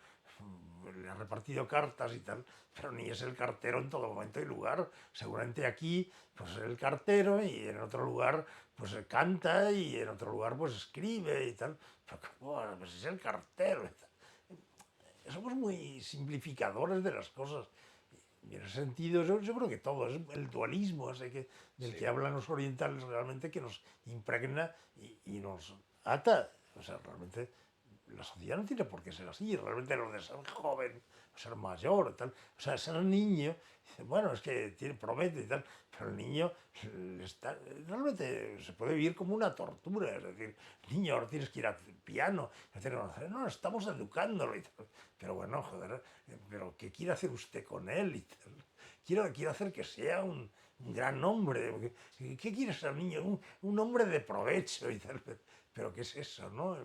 le ha repartido cartas y tal, pero ni es el cartero en todo momento y lugar. Seguramente aquí, pues es el cartero y en otro lugar, pues canta y en otro lugar, pues escribe y tal. Pero bueno, pues es el cartero y tal. Somos muy simplificadores de las cosas. Y en ese sentido, yo creo que todo, es el dualismo ese del que Sí. hablan los orientales realmente que nos impregna y nos ata. O sea, realmente la sociedad no tiene por qué ser así. Realmente lo de ser joven, ser mayor, tal. O sea, ser niño, dice, bueno, es que promete y tal, pero el niño realmente se puede vivir como una tortura. Es decir, niño, ahora tienes que ir al piano. Es decir, no, estamos educándolo y tal. Pero bueno, joder, pero ¿qué quiere hacer usted con él y tal? Quiero hacer que sea un gran hombre. ¿Qué quiere ser niño? Un hombre de provecho y tal. Pero ¿qué es eso, no?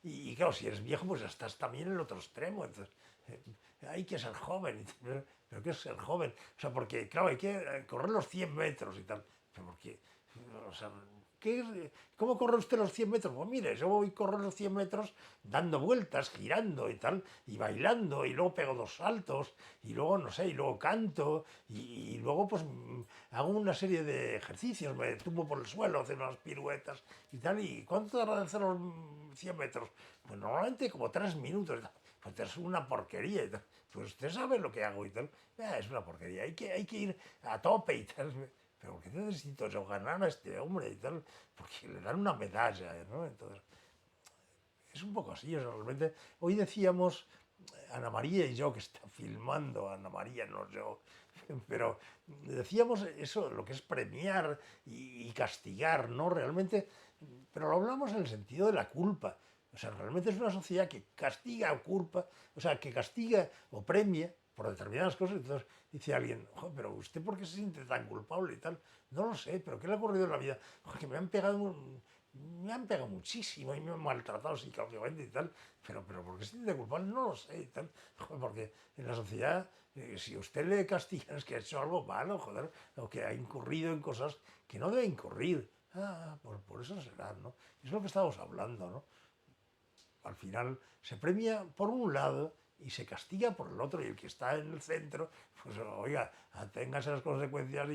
Y claro, si eres viejo, pues estás también en el otro extremo. Entonces, hay que ser joven. ¿Pero qué es ser joven? O sea, porque, claro, hay que correr los 100 metros y tal. Pero porque, o sea, ¿cómo corre usted los 100 metros? Pues mire, yo voy a correr los 100 metros dando vueltas, girando y tal, y bailando, y luego pego dos saltos, y luego, no sé, y luego canto, y luego pues hago una serie de ejercicios, me tumbo por el suelo, hacer unas piruetas y tal. ¿Y cuánto tarda en hacer los 100 metros? Pues normalmente como 3 minutos. Pues es una porquería y tal. Pues usted sabe lo que hago y tal. Es una porquería, hay que ir a tope y tal. Pero ¿por qué necesito yo ganar a este hombre y tal? Porque le dan una medalla, ¿no? Entonces, es un poco así, o sea, realmente. Hoy decíamos, Ana María y yo, que está filmando, Ana María, no yo, pero decíamos eso, lo que es premiar y castigar, ¿no? Realmente, pero lo hablamos en el sentido de la culpa. O sea, realmente es una sociedad que castiga o culpa, o sea, que castiga o premia por determinadas cosas. Entonces dice alguien, "Jo, pero ¿usted por qué se siente tan culpable y tal? No lo sé, pero ¿qué le ha ocurrido en la vida? Jo, que me han pegado muchísimo y me han maltratado psicológicamente y tal, pero ¿por qué se siente culpable? No lo sé y tal. Joder, porque en la sociedad, si usted le castiga es que ha hecho algo malo, joder, o que ha incurrido en cosas que no debe incurrir. Por eso será, ¿no? Es lo que estamos hablando, ¿no? Al final se premia por un lado y se castiga por el otro, y el que está en el centro, pues oiga, aténgase a las consecuencias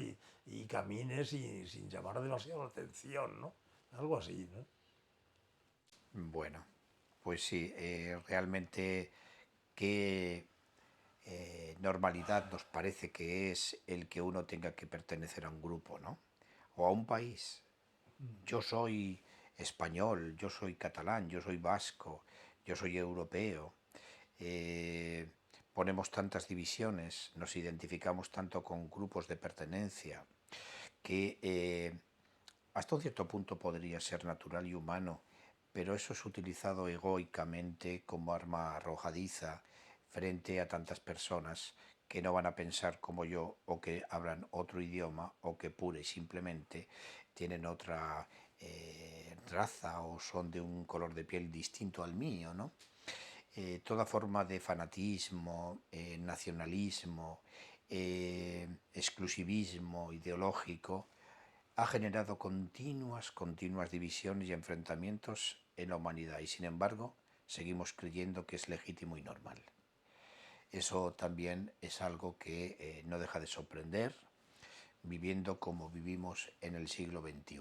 y camine sin llamar demasiado la atención, ¿no? Algo así, ¿no? Bueno, pues sí, realmente qué normalidad nos parece que es el que uno tenga que pertenecer a un grupo, ¿no? O a un país. Yo soy español, yo soy catalán, yo soy vasco, yo soy europeo. eh, ponemos tantas divisiones, nos identificamos tanto con grupos de pertenencia, que hasta un cierto punto podría ser natural y humano, pero eso es utilizado egoicamente como arma arrojadiza frente a tantas personas que no van a pensar como yo, o que hablan otro idioma, o que pura y simplemente tienen otra raza o son de un color de piel distinto al mío, ¿no? Toda forma de fanatismo, nacionalismo, exclusivismo ideológico ha generado continuas divisiones y enfrentamientos en la humanidad, y sin embargo seguimos creyendo que es legítimo y normal. Eso también es algo que no deja de sorprender, viviendo como vivimos en el siglo XXI.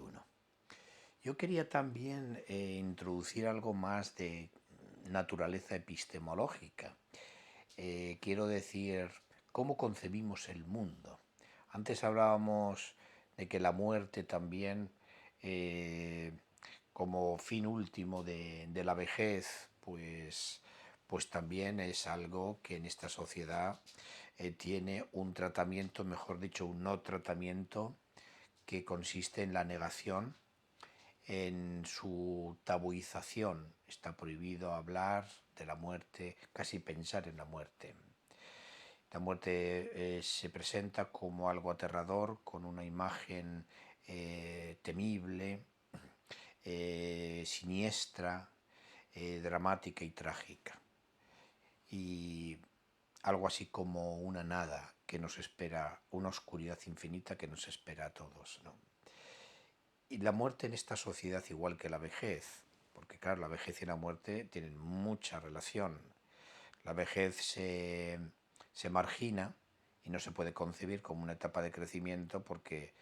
Yo quería también introducir algo más de naturaleza epistemológica. Quiero decir, cómo concebimos el mundo. Antes hablábamos de que la muerte también, como fin último de la vejez, pues también es algo que en esta sociedad tiene un tratamiento, mejor dicho, un no tratamiento, que consiste en la negación, en su tabuización. Está prohibido hablar de la muerte, casi pensar en la muerte. La muerte se presenta como algo aterrador, con una imagen temible, siniestra, dramática y trágica. Y algo así como una nada que nos espera, una oscuridad infinita que nos espera a todos, ¿no? Y la muerte en esta sociedad, igual que la vejez, porque claro, la vejez y la muerte tienen mucha relación. La vejez se margina y no se puede concebir como una etapa de crecimiento, porque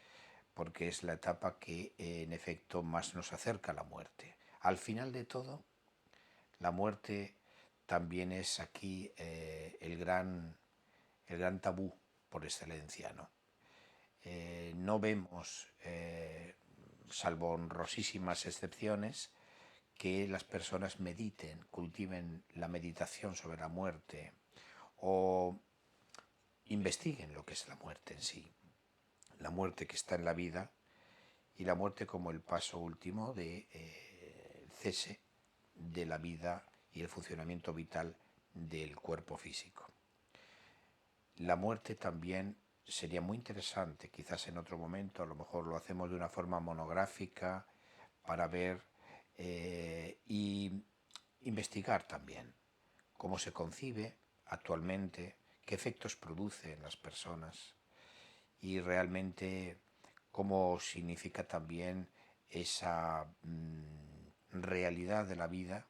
es la etapa que en efecto más nos acerca a la muerte. Al final de todo, la muerte también es aquí el gran tabú por excelencia, ¿no? No vemos, salvo honrosísimas excepciones, que las personas mediten, cultiven la meditación sobre la muerte, o investiguen lo que es la muerte en sí, la muerte que está en la vida, y la muerte como el paso último de cese de la vida y el funcionamiento vital del cuerpo físico. La muerte también sería muy interesante, quizás en otro momento, a lo mejor lo hacemos de una forma monográfica, para ver y investigar también cómo se concibe actualmente, qué efectos produce en las personas, y realmente cómo significa también esa realidad de la vida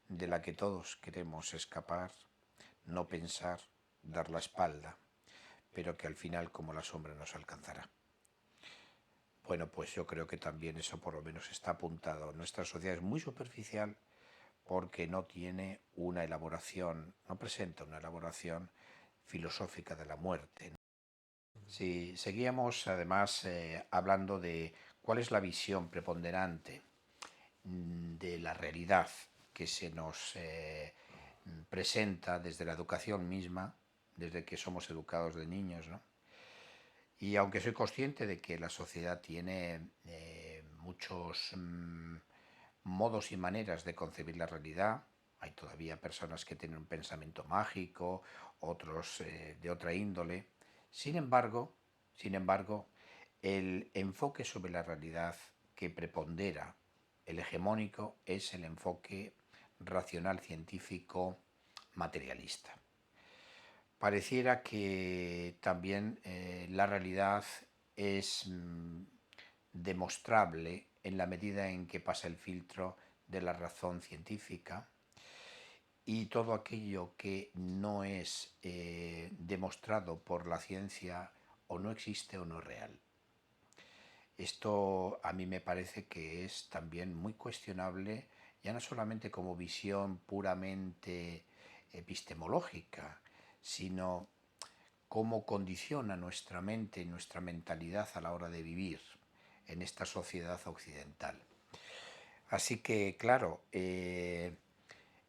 de la que todos queremos escapar, no pensar, dar la espalda, pero que al final como la sombra nos alcanzará. Bueno, pues yo creo que también eso por lo menos está apuntado. Nuestra sociedad es muy superficial, porque no tiene una elaboración, no presenta una elaboración filosófica de la muerte. Si seguíamos además hablando de cuál es la visión preponderante de la realidad que se nos presenta desde la educación misma, desde que somos educados de niños, ¿no? Y aunque soy consciente de que la sociedad tiene muchos modos y maneras de concebir la realidad, hay todavía personas que tienen un pensamiento mágico, otros de otra índole. Sin embargo, el enfoque sobre la realidad que prepondera, el hegemónico, es el enfoque racional, científico, materialista. Pareciera que también la realidad es demostrable en la medida en que pasa el filtro de la razón científica, y todo aquello que no es demostrado por la ciencia o no existe o no es real. Esto a mí me parece que es también muy cuestionable, ya no solamente como visión puramente epistemológica, sino cómo condiciona nuestra mente y nuestra mentalidad a la hora de vivir en esta sociedad occidental. Así que, claro, es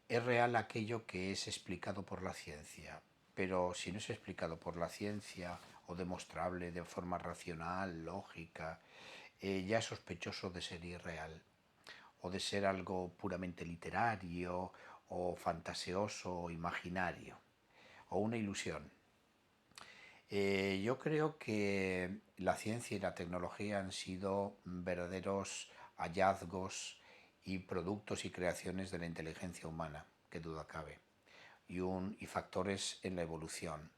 real aquello que es explicado por la ciencia, pero si no es explicado por la ciencia o demostrable de forma racional, lógica, ya es sospechoso de ser irreal o de ser algo puramente literario o fantaseoso o imaginario o una ilusión. Yo creo que la ciencia y la tecnología han sido verdaderos hallazgos y productos y creaciones de la inteligencia humana, que duda cabe, y factores en la evolución.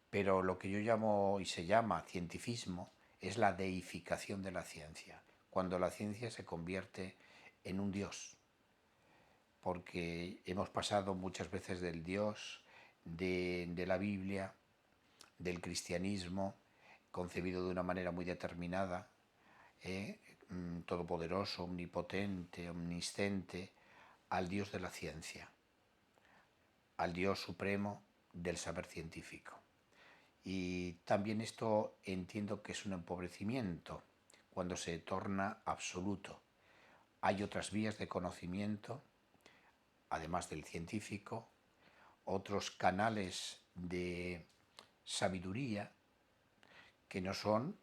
Pero lo que yo llamo y se llama cientificismo es la deificación de la ciencia, cuando la ciencia se convierte en un dios, porque hemos pasado muchas veces del dios de la Biblia, del cristianismo, concebido de una manera muy determinada, todopoderoso, omnipotente, omnisciente, al Dios de la ciencia, al Dios supremo del saber científico. Y también esto entiendo que es un empobrecimiento cuando se torna absoluto. Hay otras vías de conocimiento, además del científico, otros canales de sabiduría que no son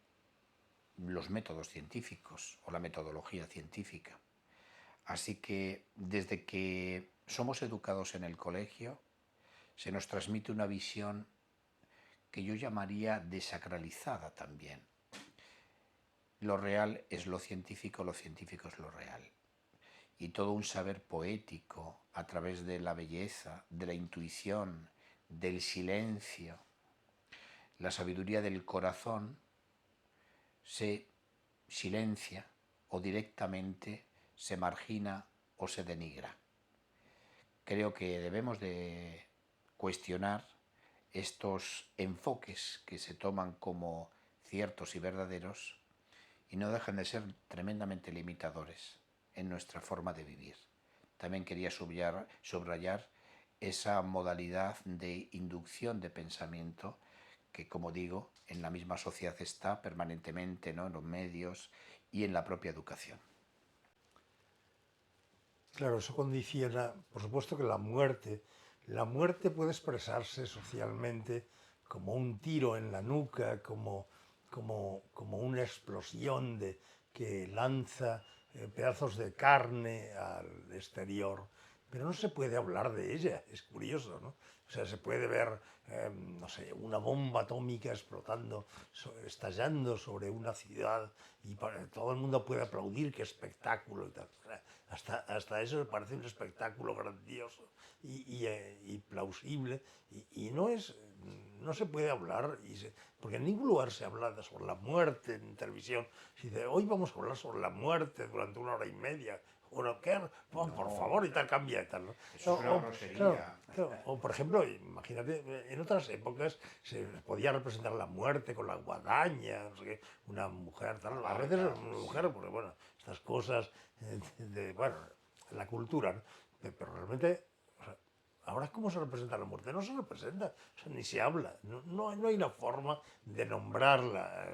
los métodos científicos o la metodología científica. Así que desde que somos educados en el colegio, se nos transmite una visión que yo llamaría desacralizada también. Lo real es lo científico es lo real. Y todo un saber poético a través de la belleza, de la intuición, del silencio, la sabiduría del corazón, se silencia o directamente se margina o se denigra. Creo que debemos de cuestionar estos enfoques que se toman como ciertos y verdaderos y no dejan de ser tremendamente limitadores en nuestra forma de vivir. También quería subrayar esa modalidad de inducción de pensamiento que, como digo, en la misma sociedad está permanentemente, ¿no?, en los medios y en la propia educación. Claro, eso condiciona, por supuesto que la muerte puede expresarse socialmente como un tiro en la nuca, como una explosión que lanza pedazos de carne al exterior, pero no se puede hablar de ella, es curioso, ¿no? O sea, se puede ver, no sé, una bomba atómica explotando, estallando sobre una ciudad y todo el mundo puede aplaudir, qué espectáculo y tal. O sea, hasta eso me parece un espectáculo grandioso y plausible y no se puede hablar, porque en ningún lugar se habla sobre la muerte en televisión. Se dice, hoy vamos a hablar sobre la muerte durante 1 hora y media. Bueno, ¿qué? Bueno, por favor, y tal, cambia y tal, ¿no? Eso es una grosería. Claro. O, por ejemplo, imagínate, en otras épocas se podía representar la muerte con la guadaña, no sé qué, una mujer, tal. A veces una mujer, porque, bueno, estas cosas, bueno, la cultura, ¿no? Pero realmente, o sea, ahora, ¿cómo se representa la muerte? No se representa, o sea, ni se habla, no hay una forma de nombrarla.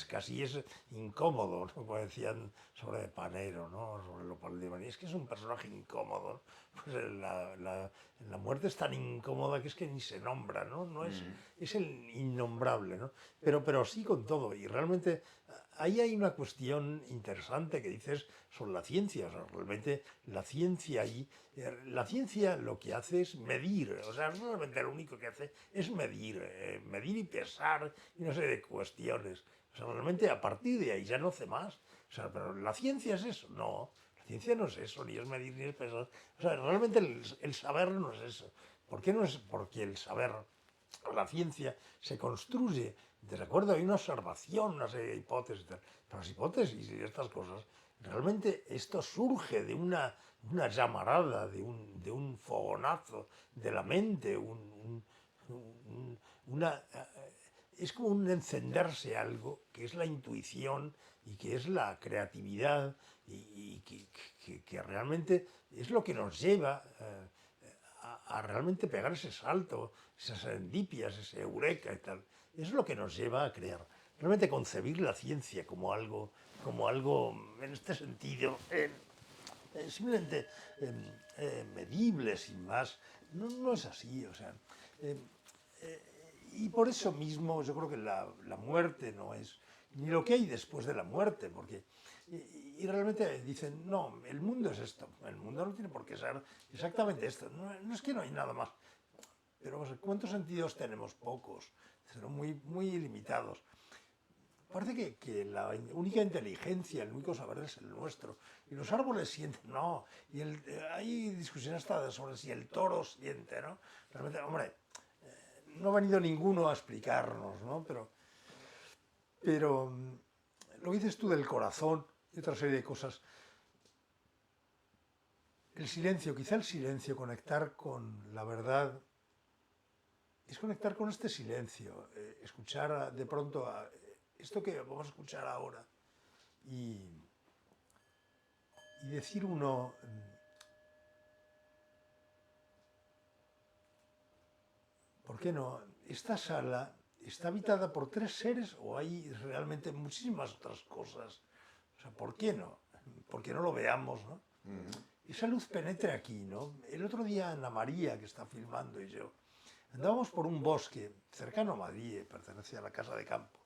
Casi es incómodo, ¿no? Como decían sobre Panero, ¿no? Sobre Leopoldo. Es que es un personaje incómodo, ¿no? Pues la muerte es tan incómoda que es que ni se nombra, ¿no? Es el innombrable, ¿no? Pero sí con todo, y realmente ahí hay una cuestión interesante que dices sobre la ciencia. O sea, realmente la ciencia lo que hace es medir, o sea, realmente lo único que hace es medir y pesar y una serie de cuestiones. O sea, realmente a partir de ahí ya no hace más. O sea, pero la ciencia es eso, no. La ciencia no es eso, ni es medir ni es pesar. O sea, realmente el saber no es eso. ¿Por qué no es? Porque el saber, la ciencia, se construye. De acuerdo, hay una observación, una serie de hipótesis y tal. Pero las hipótesis y estas cosas, realmente esto surge de una llamarada, de un fogonazo de la mente, una, es como un encenderse algo que es la intuición y que es la creatividad y que realmente es lo que nos lleva a realmente pegar ese salto, esas serendipias, ese eureka y tal. Es lo que nos lleva a crear. Realmente concebir la ciencia como algo en este sentido, simplemente medible, sin más, no es así. O sea, Y por eso mismo yo creo que la muerte no es ni lo que hay después de la muerte, porque y realmente dicen, no, el mundo es esto, el mundo no tiene por qué ser exactamente esto, no es que no hay nada más, pero ¿cuántos sentidos tenemos? Pocos, son muy limitados. Parece que la única inteligencia, el único saber es el nuestro. Y los árboles sienten, no. Y hay discusiones hasta sobre si el toro siente, ¿no? Realmente, hombre, no ha venido ninguno a explicarnos, ¿no? Pero lo que dices tú del corazón y otra serie de cosas, el silencio, quizá el silencio, conectar con la verdad, es conectar con este silencio, escuchar de pronto esto que vamos a escuchar ahora y decir uno, ¿por qué no? Esta sala está habitada por 3 seres o hay realmente muchísimas otras cosas. O sea, ¿por qué no? Porque no lo veamos, ¿no? Esa luz penetre aquí, ¿no? El otro día Ana María, que está filmando, y yo, andábamos por un bosque cercano a Madrid, pertenece a la Casa de Campo.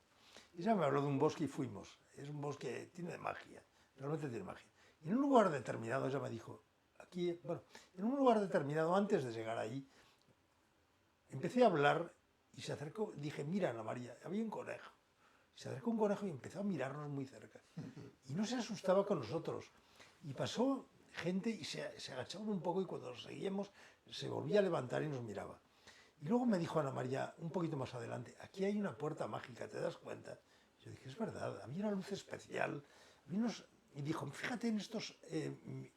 Y ella me habló de un bosque y fuimos. Es un bosque, tiene magia, realmente tiene magia. Y en un lugar determinado, ella me dijo, aquí, bueno, en un lugar determinado, antes de llegar ahí, empecé a hablar y se acercó, dije, mira Ana María, había un conejo. Se acercó un conejo y empezó a mirarnos muy cerca. Y no se asustaba con nosotros. Y pasó gente y se agachaba un poco y cuando nos seguíamos se volvía a levantar y nos miraba. Y luego me dijo Ana María, un poquito más adelante, aquí hay una puerta mágica, ¿te das cuenta? Yo dije, es verdad, había una luz especial. Y dijo, fíjate en estos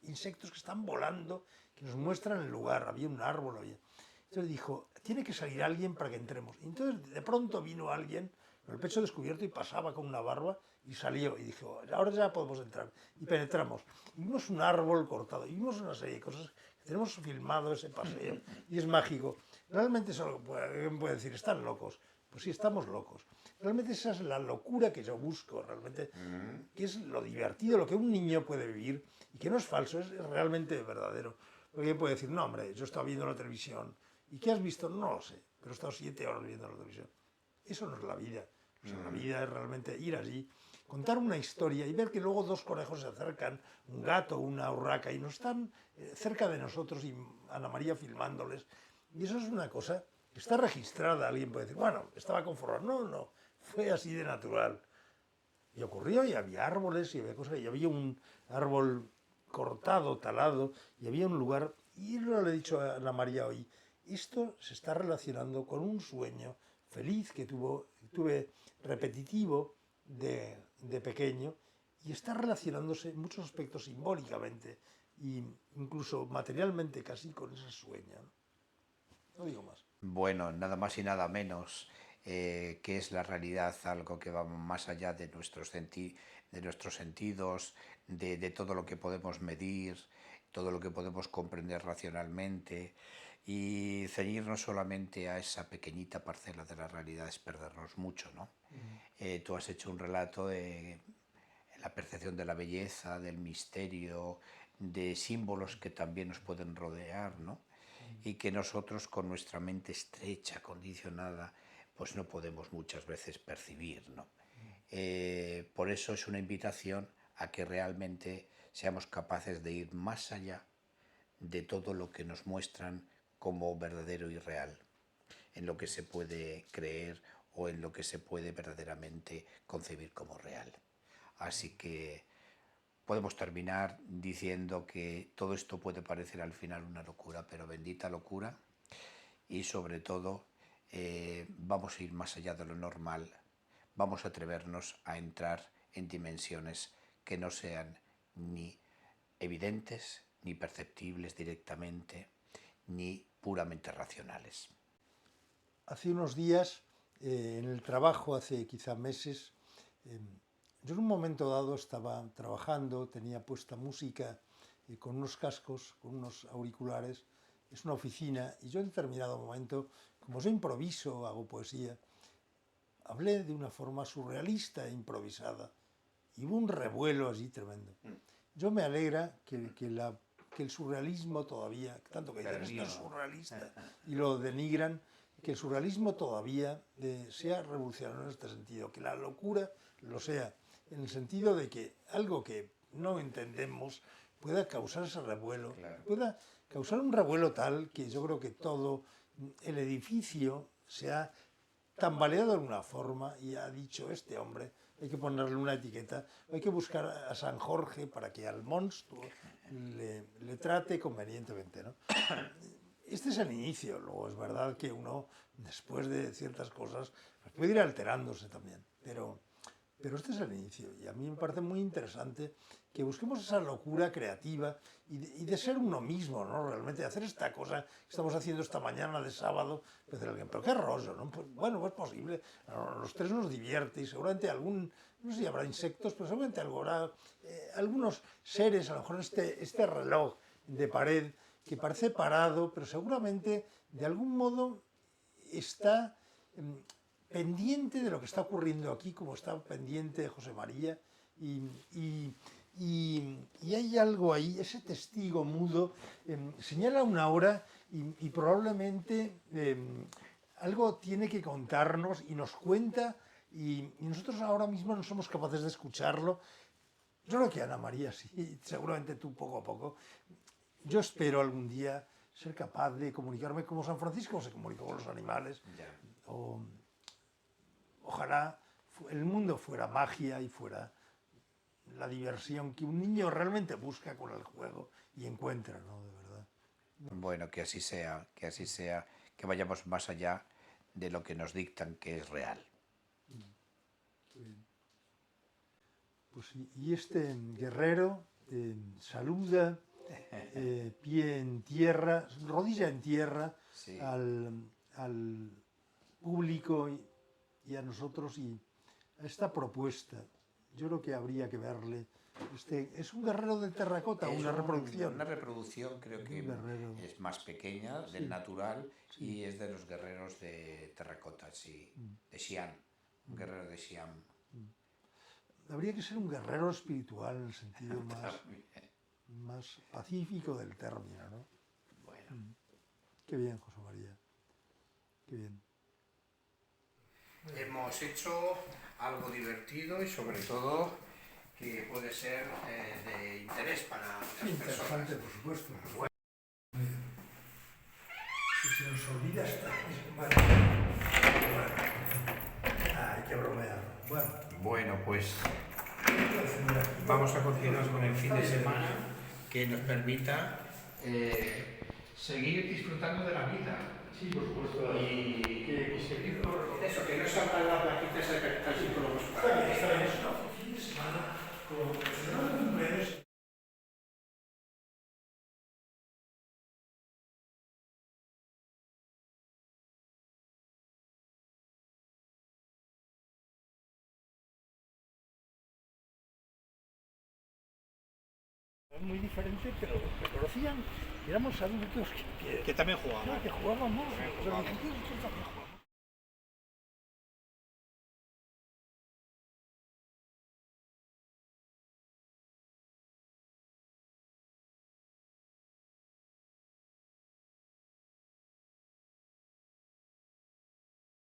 insectos que están volando, que nos muestran el lugar, había un árbol, había... Entonces dijo, tiene que salir alguien para que entremos. Y entonces de pronto vino alguien con el pecho descubierto y pasaba con una barba y salió. Y dijo, ahora ya podemos entrar. Y penetramos. Y vimos un árbol cortado. Y vimos una serie de cosas que tenemos filmado ese paseo. Y es mágico. Realmente eso alguien puede decir, están locos. Pues sí, estamos locos. Realmente esa es la locura que yo busco, realmente, que es lo divertido, lo que un niño puede vivir y que no es falso, es realmente verdadero. Porque alguien puede decir, no, hombre, yo estaba viendo la televisión. ¿Y qué has visto? No lo sé, pero he estado 7 horas viendo la televisión. Eso no es la vida. O sea, la vida es realmente ir allí, contar una historia y ver que luego 2 conejos se acercan, un gato, una urraca, y no están cerca de nosotros y Ana María filmándoles. Y eso es una cosa que está registrada. Alguien puede decir, bueno, estaba conformado. No, no, fue así de natural. Y ocurrió, y había árboles, y había cosas, y había un árbol cortado, talado, y había un lugar, y yo le he dicho a Ana María hoy, esto se está relacionando con un sueño feliz que tuve repetitivo de pequeño, y está relacionándose en muchos aspectos simbólicamente e incluso materialmente casi con ese sueño. No digo más. Bueno, nada más y nada menos que es la realidad, algo que va más allá de de nuestros sentidos, de todo lo que podemos medir, todo lo que podemos comprender racionalmente, y ceñirnos solamente a esa pequeñita parcela de la realidad es perdernos mucho, ¿no? Tú has hecho un relato de la percepción de la belleza, del misterio, de símbolos que también nos pueden rodear, ¿no? Y que nosotros con nuestra mente estrecha, condicionada, pues no podemos muchas veces percibir, ¿no? Por eso es una invitación a que realmente seamos capaces de ir más allá de todo lo que nos muestran como verdadero y real, en lo que se puede creer o en lo que se puede verdaderamente concebir como real. Así que podemos terminar diciendo que todo esto puede parecer al final una locura, pero bendita locura, y sobre todo vamos a ir más allá de lo normal, vamos a atrevernos a entrar en dimensiones que no sean ni evidentes, ni perceptibles directamente, ni puramente racionales. Hace unos días, en el trabajo, hace quizá meses, yo en un momento dado estaba trabajando, tenía puesta música con unos cascos, con unos auriculares, es una oficina, y yo en determinado momento, como yo improviso, hago poesía, hablé de una forma surrealista e improvisada, y hubo un revuelo allí tremendo. Yo me alegra que el surrealismo todavía, tanto que dicen, esto es surrealista, y lo denigran, que el surrealismo todavía sea revolucionario en este sentido, que la locura lo sea, en el sentido de que algo que no entendemos pueda causar ese revuelo, Claro. pueda causar un revuelo tal que yo creo que todo el edificio se ha tambaleado de alguna forma y ha dicho este hombre, hay que ponerle una etiqueta, hay que buscar a San Jorge para que al monstruo le trate convenientemente, ¿no? Este es el inicio, luego es verdad que uno, después de ciertas cosas, pues puede ir alterándose también, pero este es el inicio y a mí me parece muy interesante que busquemos esa locura creativa y de ser uno mismo, ¿no? Realmente de hacer esta cosa que estamos haciendo esta mañana de sábado, pues decir a alguien, pero qué rollo, ¿no? Pues, bueno, pues es posible, a los tres nos divierte y seguramente no sé si habrá insectos, pero seguramente habrá algunos seres, a lo mejor este reloj de pared que parece parado, pero seguramente de algún modo está pendiente de lo que está ocurriendo aquí, como está pendiente José María, y hay algo ahí, ese testigo mudo señala una hora y probablemente algo tiene que contarnos y nos cuenta, y nosotros ahora mismo no somos capaces de escucharlo. Yo creo que Ana María sí, seguramente tú poco a poco. Yo espero algún día ser capaz de comunicarme como San Francisco se comunicó con los animales. Ya. Ojalá el mundo fuera magia y fuera la diversión que un niño realmente busca con el juego y encuentra, ¿no? De verdad. Bueno, que así sea, que vayamos más allá de lo que nos dictan que es real. Pues, y este guerrero saluda, pie en tierra, rodilla en tierra, Sí. al público y a nosotros y a esta propuesta. Yo creo que habría que verle. Es un guerrero de terracota, Es una reproducción. Una reproducción creo Es que un guerrero. es más pequeña, del natural, y es de los guerreros de terracota, sí, de Xi'an, un guerrero de Xi'an. Habría que ser un guerrero espiritual en el sentido más pacífico del término, ¿no? Bueno. Qué bien, José María. Qué bien. Hemos hecho algo divertido y sobre todo que puede ser de interés para las personas. Interesante, por supuesto. Si se nos olvida esta... Hay que bromear. Bueno, pues vamos a continuar con el fin de semana que nos permita seguir disfrutando de la vida. Sí, por supuesto. Y seguir con eso, que no salgan las plaquitas así por los Está bien, es un fin de semana como celebrar el cumpleaños. Es muy diferente, pero me conocían, éramos adultos que Que también jugaba. que jugábamos. Los adultos también jugamos.